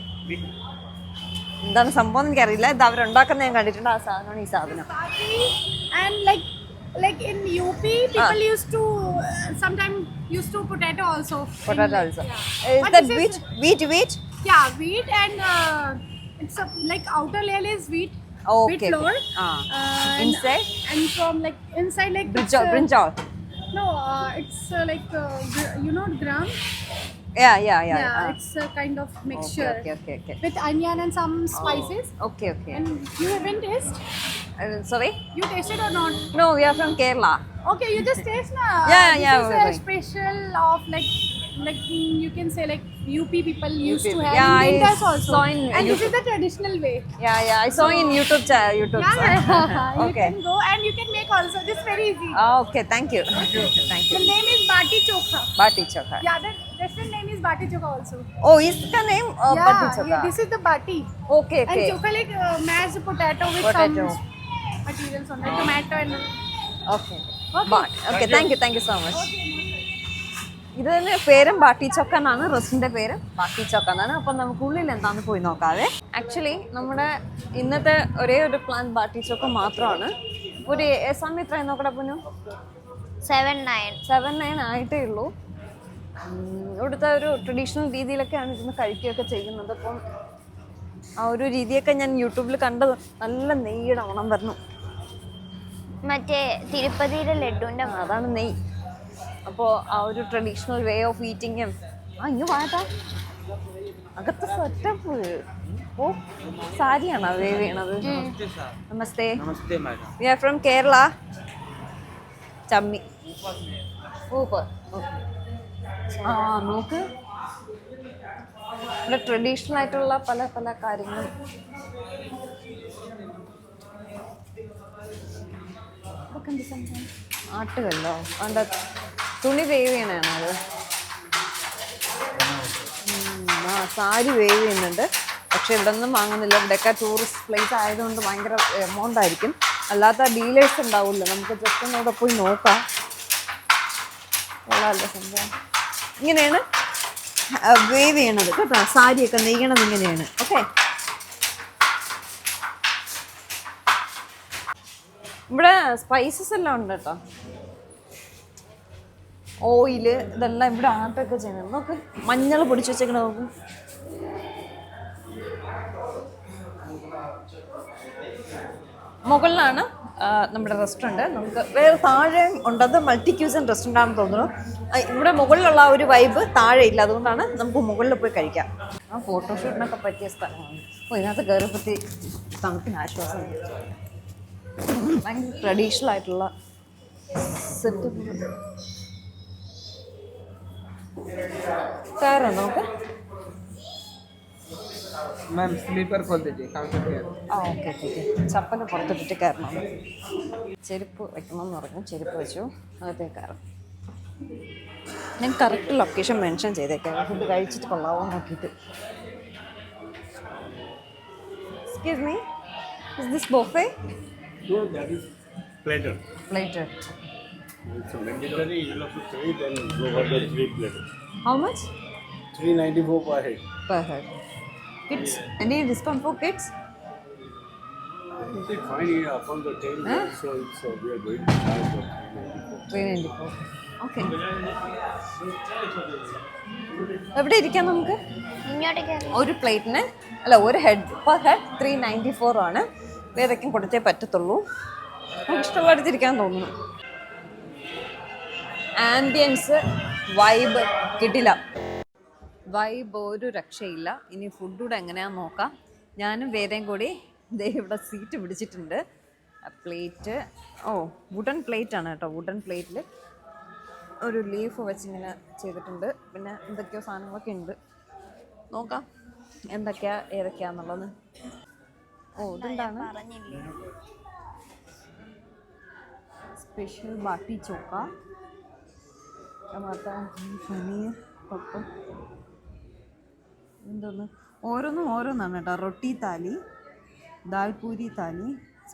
എന്താണ് സംഭവം എനിക്കറിയില്ല. ഇത് അവരുണ്ടാക്കുന്ന ഞാൻ കണ്ടിട്ടുണ്ട്. ആ സാധനമാണ് ഈ സാധനം. And like in UP, people used to potato also. Potato also. Yeah. Is But that this wheat? Yeah, wheat and it's like outer layer is wheat. Okay. Wheat flour. And, Inside? And from like inside like Brinjal. No, it's like gram. Yeah. It's a kind of mixture. Okay. With onion and some spices. Okay. And you haven't tasted? Sorry? You tasted or not? No, we are from Kerala. Okay, you just taste na. Yeah, This we're is a going. special of like you can say like UP people used to have Yeah, in I winters also. saw in And this is the traditional way. Yeah. I saw in YouTube. Yeah. You Okay. can go and you can make also. This is very easy. Okay, thank you. The name is Bati Chokha. Bati Chokha. Yeah, the restaurant name is Bati Chokha also. Oh, is the name Bati Chokha? Yeah, this is the Bati. Okay. And Chokha like mashed potato with Potato. some materials on it, tomato and. Okay. Thank you so much. ഇതിന് പേരും ബാട്ടി ചോക്ക എന്നാണ്. റെസ്റ്റോറൻറ്റിൻ്റെ പേര് ബാട്ടി ചോക്ക എന്നാണ്. അപ്പം നമുക്ക് ഉള്ളിൽ എന്താണെന്ന് പോയി നോക്കാതെ. ആക്ച്വലി നമ്മുടെ ഇന്നത്തെ ഒരേ ഒരു പ്ലാൻ ബാട്ടി ചോക്ക മാത്രമാണ്. ഒരു സമയം എത്രയും നോക്കട്ടെ പൊന്നു? 7-9 ആയിട്ടേ ഉള്ളൂ. ഇവിടുത്തെ ഒരു ട്രഡീഷണൽ രീതിയിലൊക്കെയാണ് ഇരുന്ന് കഴിക്കുകയൊക്കെ ചെയ്യുന്നത്. അപ്പം ആ ഒരു രീതിയൊക്കെ ഞാൻ യൂട്യൂബിൽ കണ്ടത്. നല്ല നെയ്യുടെ മണം വരുന്നു. മറ്റേ തിരുപ്പതിയിലെ ലഡുവിൻ്റെ അതാണ് നെയ്യ്. അപ്പോൾ ആ ഒരു ട്രഡീഷണൽ വേ ഓഫ് ഈറ്റിങ്ങും. ഇങ്ങ് വാട്ടാ അകത്ത് സെറ്റപ്പ്. ഓ സാരിയാണോ വേവ് ചെയ്യണത്? Namaste. We are from Kerala. ചമ്മി സൂപ്പർ. നോക്ക് ഇവിടെ ട്രഡീഷണൽ ആയിട്ടുള്ള പല പല കാര്യങ്ങളും. ആട്ടുകല്ലോ അതിൻ്റെ തുണി വേവ് ചെയ്യണാണോ അത്? സാരി വേവ് ചെയ്യുന്നുണ്ട്. പക്ഷെ ഇവിടെ ഒന്നും വാങ്ങുന്നില്ല. ഇവിടെയൊക്കെ ടൂറിസ്റ്റ് പ്ലേസ് ആയതുകൊണ്ട് ഭയങ്കര എമൗണ്ട് ആയിരിക്കും. അല്ലാത്ത ഡീലേഴ്സ് ഉണ്ടാവില്ല. നമുക്ക് ജസ്റ്റ് ഒന്നൂടെ പോയി നോക്കാം. കൊള്ളാമല്ലോ സംഭവം. ഇങ്ങനെയാണ് വേവ് ചെയ്യണത് കേട്ടോ. സാരിയൊക്കെ നെയ്യണത് ഇങ്ങനെയാണ്. ഓക്കെ. ഇവിടെ സ്പൈസസ് എല്ലാം ഉണ്ട് കേട്ടോ. ഓയില് ഇതെല്ലാം ഇവിടെ ആട്ടൊക്കെ ചെയ്യുന്നത്. നോക്ക്, മഞ്ഞൾ പൊടിച്ച് വെച്ചേക്കണ നോക്ക്. മുകളിലാണ് നമ്മുടെ റെസ്റ്റോറൻറ്റ്. നമുക്ക് വേറെ താഴെ ഉണ്ട്, അത് മൾട്ടി ക്യൂസൻ റെസ്റ്റോറൻ്റ് ആണെന്ന് തോന്നുന്നു. ഇവിടെ മുകളിലുള്ള ആ ഒരു വൈബ് താഴെ ഇല്ല, അതുകൊണ്ടാണ് നമുക്ക് മുകളിൽ പോയി കഴിക്കാം. ആ ഫോട്ടോഷൂട്ടിനൊക്കെ പറ്റിയ സ്ഥലമാണ്. അപ്പോൾ ഇതിനകത്ത് കയറിപ്പറ്റി തണുപ്പിന് ആശ്വാസം. ഭയങ്കര ട്രഡീഷണൽ ആയിട്ടുള്ള സെറ്റ്. കയറാം നമുക്ക്. मैम स्लीपर खोल दीजिए काउंटर पे। ആ ഓക്കെ ഓക്കെ ഓക്കെ. ചപ്പല് പുറത്തിട്ടിട്ട് കയറണം. ചെരുപ്പ് വെക്കണമെന്ന് പറഞ്ഞു, ചെരുപ്പ് വെച്ചു, അകത്തേക്ക് കയറാം. ഞാൻ കറക്റ്റ് ലൊക്കേഷൻ മെൻഷൻ ചെയ്തേക്കാം, ഫുഡ് കഴിച്ചിട്ട് കൊള്ളാവോ നോക്കിയിട്ട്. Excuse me, is this buffet? No, that is platter. Plate. It's a mandatory. You have to try it and go for the 3 platters. How much? 394 per head. Per head. Kids, any discount for kids? You can find it upon the table. So it's we are going to try for 394. 394. Okay. എവിടെ ഇരിക്കാം നമുക്ക്? ഇങ്ങോട്ട് കയറി. ഒരു പ്ലേറ്റിന് അല്ല, ഒരു head per head 394 ആണ്. വേറെക്കും കൊടുത്തേ പറ്റത്തുള്ളൂ. നമുക്ക് ഇഷ്ടമുള്ള അടുത്തിരിക്കാൻ തോന്നുന്നു. ആംബിയൻസ് വൈബ് കിട്ടില്ല. വൈബ് ഒരു രക്ഷയില്ല. ഇനി ഫുഡ് കൂടെ എങ്ങനെയാണെന്ന് നോക്കാം. ഞാനും വേറെയും കൂടി ദേ ഇവിടെ സീറ്റ് പിടിച്ചിട്ടുണ്ട്. പ്ലേറ്റ് വുഡൻ പ്ലേറ്റ് ആണ് കേട്ടോ. വുഡൻ പ്ലേറ്റിൽ ഒരു ലീഫ് വെച്ചിങ്ങനെ ചെയ്തിട്ടുണ്ട്. പിന്നെ എന്തൊക്കെയോ സാധനങ്ങളൊക്കെ ഉണ്ട്. നോക്കാം എന്തൊക്കെയാ ഏതൊക്കെയാന്നുള്ളത്. ഇതെന്താണ്? പറഞ്ഞില്ലേ സ്പെഷ്യൽ ബാട്ടി ചോക്ക, ടമാറ്റ, പനീർ, പപ്പം. എന്തോന്ന് ഓരോന്നും ഓരോന്നാണ് കേട്ടോ. റൊട്ടി താലി, दाल पूरी थाली.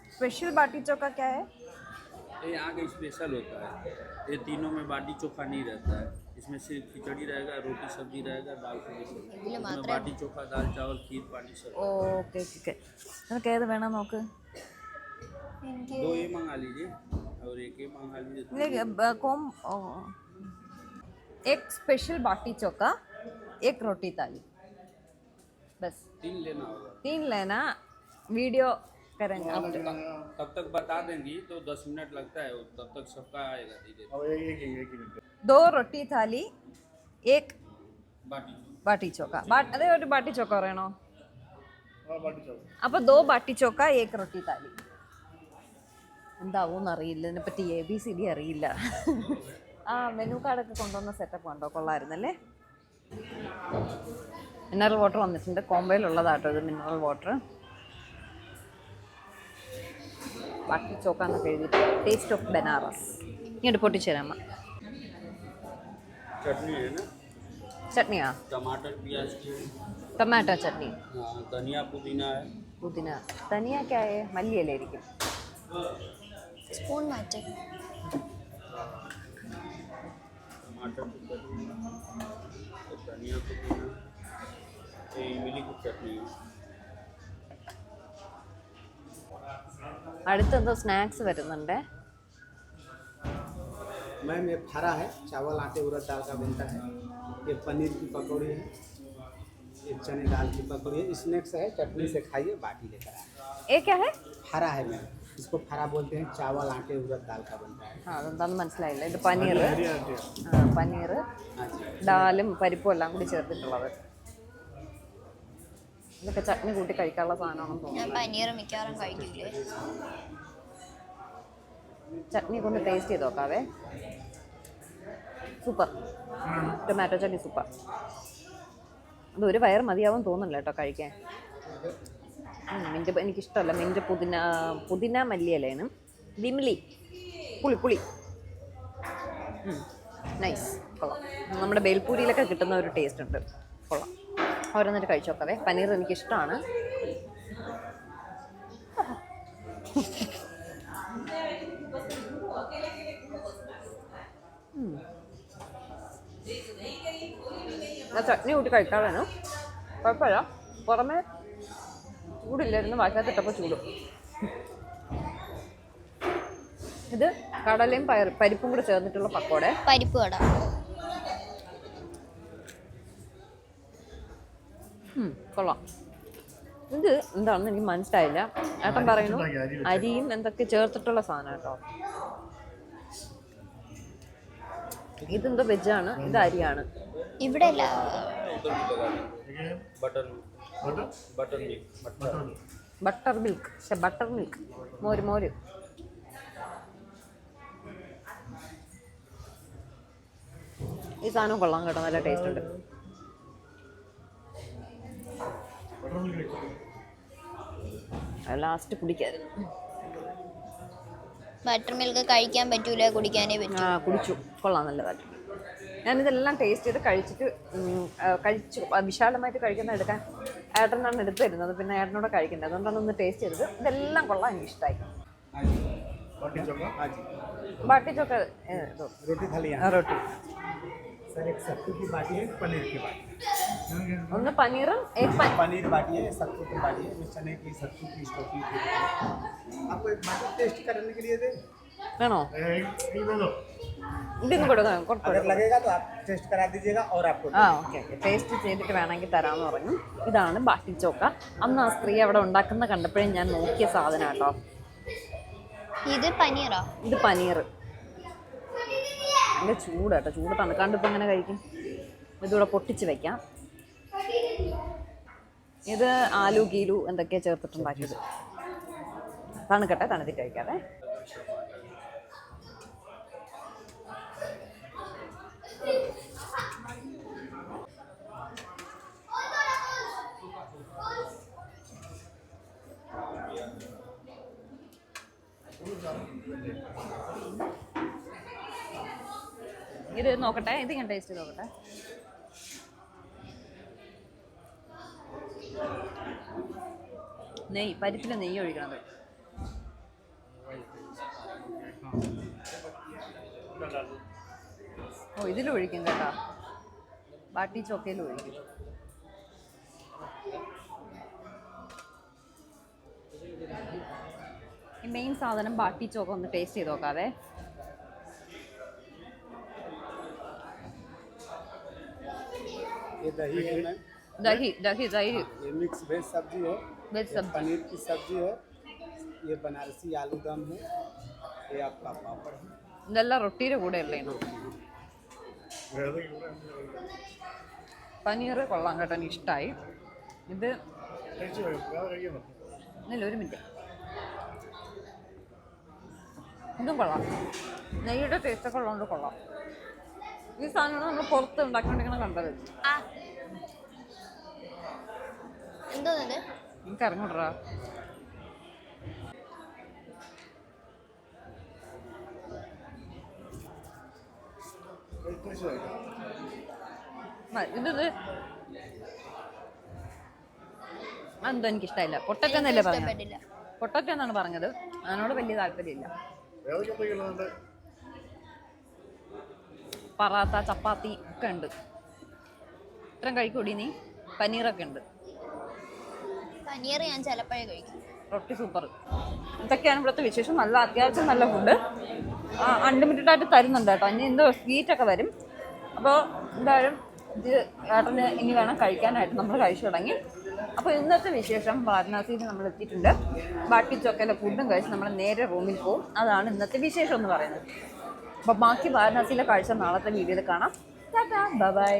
स्पेशल बाटी चोखा क्या है? ये यहाँ का स्पेशल होता है. ये तीनों में बाटी चोखा नहीं रहता है. इसमें सिर्फ खिचड़ी रहेगा, रोटी सब्जी रहेगा, दाल पूरी सब्जी. इसमें बाटी चोखा, दाल चावल, खीर, पानी सब्जी. Okay okay. നിനക്ക് ഏത് വേണം നോക്ക്. दो ये मंगा लीजिए और एक ये मंगा लीजिए. एक स्पेशल बाटी चोखा, एक रोटी थाली, बस 3 लेना होगा. 3 लेना. वीडियो करेंगे आफ्टर. तब तक बता देंगी तो 10 मिनट लगता है, तब तक सबका आएगा धीरे. और एक मिनट. 2 रोटी थाली, 1 बाटी बाटी चोखा. अरे ഒരു ബാട്ടി ചോക്ക പറയണോ? हाँ बाटी चावल. അപ്പോൾ 2 ബാട്ടി ചോക്ക, 1 റൊട്ടി താലി. എന്താവും അറിയില്ല, ഇതിനെപ്പറ്റി ABCD അറിയില്ല. ആ മെനു കാർഡൊക്കെ കൊണ്ടുവന്ന സെറ്റപ്പ് ഉണ്ടോ? കൊള്ളായിരുന്നല്ലേ. മിനറൽ വാട്ടർ വന്നിട്ടുണ്ട്. കോംബോയിലുള്ളതാട്ടോ ഇത് മിനറൽ വാട്ടർ. ബാക്കി ചോക്കാന്നൊക്കെ എഴുതിയിട്ട് ടേസ്റ്റ് ഓഫ് ബനാറസ്. ഇങ്ങോട്ട് പൊട്ടിച്ചേരാമ്മ. चटनी है ना, ചട്നിയാ? टमाटर प्याज की. ടൊമാറ്റോ ചട്നി. धनिया पुदीना है. പുതിന. ധനിയ क्या है? മല്ലിയിലായിരിക്കും. സ്പൂൺ മാറ്റി. टमाटर की चटनी, धनिया पुदीना, ये इमली की चटनी है. അടുത്തെന്തോ സ്നാക്സ് വരുന്നുണ്ട്. मैम ये फारा है, चावल आटे उड़द दाल का बनता है. ये पनीर की पकौड़ी है, ये चने दाल की पकौड़ी है. स्नैक्स है, चटनी से खाइए, बाटी लेकर आए. ये क्या है? फारा है मैम, इसको फारा बोलते हैं. चावल आटे उड़द दाल का बनता है. അതെന്താണെന്ന് മനസ്സിലായില്ല. ഇത് പനീർ. പനീർ, हाँ जी. ഡാലും പരിപ്പും എല്ലാം കൂടി ചേർത്തിട്ടുള്ളത്. ഇതൊക്കെ ചട്നി കൂട്ടി കഴിക്കാനുള്ള സാധനമാണെന്ന് ഞാൻ തോന്നുന്നു. പനീർ മിക്കവാറും കഴിക്കൂലേ. ചട്നി കൊണ്ട് ടേസ്റ്റ് ചെയ്ത് നോക്കാവേ. സൂപ്പർ. Tomato chutney super. അത് ഒരു വയർ മതിയാവും തോന്നുന്നില്ല കേട്ടോ കഴിക്കാൻ. മിൻറ്റ് എനിക്കിഷ്ടമല്ല. മിൻറ്റ് പുതിന മല്ലിയിലയാണ്. വിമിലി പുളി. നൈസ്, കൊള്ളാം. നമ്മുടെ ബേൽപൂരിയിലൊക്കെ കിട്ടുന്ന ഒരു ടേസ്റ്റ് ഉണ്ട്. കൊള്ളാം. ഓരോന്നിട്ട് കഴിച്ചു നോക്കാവേ. പനീർ എനിക്കിഷ്ടമാണ്. ചട്നി കൂട്ടി കഴിക്കാറാണ്. കുഴപ്പമില്ല. പുറമെ ചൂടില്ലായിരുന്നു, ബാക്കിയകത്തിട്ടപ്പോൾ ചൂട്. ഇത് കടലയും പരിപ്പും കൂടെ ചേർന്നിട്ടുള്ള പക്കോട. പരിപ്പ് വട. കൊള്ളാം. ഇത് എന്താണെന്ന് എനിക്ക് മനസ്സിലായില്ല. ഏട്ടൻ പറയുന്നു അരിയും എന്തൊക്കെ ചേർത്തിട്ടുള്ള സാധനം കേട്ടോ. ഇതെന്തോ വെജാണ്, ഇത് അരിയാണ്. ഇവിടെ അല്ല. ബട്ടർ മിൽക്ക്, ബട്ടർ മിൽക്ക്, മോര്. ഈ സാധനം കൊള്ളാം കേട്ടോ, നല്ല ടേസ്റ്റ് ഉണ്ട്. ലാസ്റ്റ് കുടിക്കായിരുന്നു. ബട്ടർ മിൽക്ക് കഴിക്കാൻ പറ്റൂല, കുടിക്കാനേ പറ്റൂ. കുടിച്ചു, കൊള്ളാം, നല്ലതായിട്ട്. ഞാനിതെല്ലാം ടേസ്റ്റ് ചെയ്ത് കഴിച്ചു വിശാലമായിട്ട് കഴിക്കുന്ന എടുക്കാൻ ഏട്ടനാണ് എടുത്തു തരുന്നത്. പിന്നെ ഏട്ടനോട് കഴിക്കേണ്ടത്, അതുകൊണ്ടാണ് ഒന്ന് ടേസ്റ്റ് ചെയ്തത്. ഇതെല്ലാം കൊള്ളാം, എനിക്ക് ഇഷ്ടമായി. ബാട്ടി ചോക്ക रोटी थाली റൊട്ടി. सर एक सत्तू की बाटी है, पनीर की बाटी. ഒന്ന് പനീറും पनीर बाटी है, सत्तू की बाटी है, चने की सत्तू की स्टोकी. आपको एक बाटी टेस्ट करने के लिए दे. വേണോ? ഇതിന് കൊടുക്കാം, अगर लगेगा तो आप टेस्ट करा दीजिएगा और आपको. ഓക്കെ, ടേസ്റ്റ് ചെയ്തിട്ട് വേണമെങ്കിൽ തരാമെന്ന് പറഞ്ഞു. ഇതാണ് ബാട്ടി ചോക്ക. അന്ന് ആ സ്ത്രീ അവിടെ ഉണ്ടാക്കുന്ന കണ്ടപ്പോഴേ ഞാൻ നോക്കിയ സാധനം കേട്ടോ. ഇത് പനീറാ? ഇത് പനീർ. നല്ല ചൂട് കേട്ടോ, ചൂട് തണുക്കാണ്ട് ഇപ്പം എങ്ങനെ കഴിക്കും? ഇതിവിടെ പൊട്ടിച്ച് വെക്കാം. ഇത് ആലു ഗീലു എന്തൊക്കെയാ ചേർത്തിട്ടുണ്ടാക്കിയത്. തണുക്കട്ടെ, തണുത്തിട്ട് കഴിക്കാതെ. ഇത് നോക്കട്ടെ, ഇത് ഞാൻ ടേസ്റ്റ് ചെയ്ത് നോക്കട്ടെ. പരിപ്പിൽ നെയ്യ് ഒഴിക്കണത്. ഓ, ഇതിലൊഴിക്കും കേട്ടോ, ബാട്ടി ചോക്കയിൽ ഒഴിക്കും. ഈ മെയിൻ സാധനം ബാട്ടി ചോക്ക ഒന്ന് ടേസ്റ്റ് ചെയ്ത് നോക്കാവേ. ये दही है मैम. दही. ये मिक्स वेज सब्जी है. वेज सब्जी. पनीर की सब्जी है. ये बनारसी आलू दम है. ये आपका पापड़ है. ഇതെല്ലാം റൊട്ടിയുടെ കൂടെ ഉള്ളതാണ്. പനീർ കൊള്ളാം കേട്ടോ, എനിക്ക് ഇഷ്ടമായി. ഇത് ഒരു മിനിറ്റ്. ഇതും കൊള്ളാം, നെയ്യുടെ ടേസ്റ്റൊക്കെ ഉള്ളതുകൊണ്ട് കൊള്ളാം. ഈ സാധനങ്ങൾ നമ്മൾ പുറത്ത് ഉണ്ടാക്കിക്കൊണ്ടിരിക്കണം കണ്ടത്. എന്തോന്നത്? എനിക്ക് അറിഞ്ഞൂടാ. അതെന്തോ എനിക്ക് ഇഷ്ടമായില്ല. പൊട്ടറ്റ എന്നല്ലേ പറഞ്ഞത്? പൊട്ടറ്റ എന്നാണ് പറഞ്ഞത്. അതിനോട് വലിയ താല്പര്യമില്ല. പറാത്ത, ചപ്പാത്തി ഒക്കെ ഉണ്ട്. ഇത്രയും കഴിക്കൂടി നീ? പനീറൊക്കെ ഉണ്ട്. പനീർ ഞാൻ ചിലപ്പോഴേ കഴിക്കും. റൊട്ടി സൂപ്പർ. ഇതൊക്കെയാണ് ഇവിടുത്തെ വിശേഷം. നല്ല അത്യാവശ്യം നല്ല ഫുഡ് അൺലിമിറ്റഡ് ആയിട്ട് തരുന്നുണ്ട് കേട്ടോ. ഇനി എന്തോ സ്വീറ്റൊക്കെ വരും. അപ്പോൾ എന്തായാലും ഇത് ഏട്ടന് ഇനി വേണം കഴിക്കാനായിട്ട്. നമ്മൾ കഴിച്ചു തുടങ്ങി. അപ്പോൾ ഇന്നത്തെ വിശേഷം വാരണാസിയിൽ നമ്മൾ എത്തിയിട്ടുണ്ട്. ബാട്ടി ചോക്കയിലെ ഫുഡും കഴിച്ച് നമ്മൾ നേരെ റൂമിൽ പോകും. അതാണ് ഇന്നത്തെ വിശേഷം എന്ന് പറയുന്നത്. അപ്പോൾ ബാക്കി വാരണാസിയിലെ കാഴ്ച നാളത്തെ വീഡിയോയിൽ കാണാം. ടാറ്റാ, ബൈ.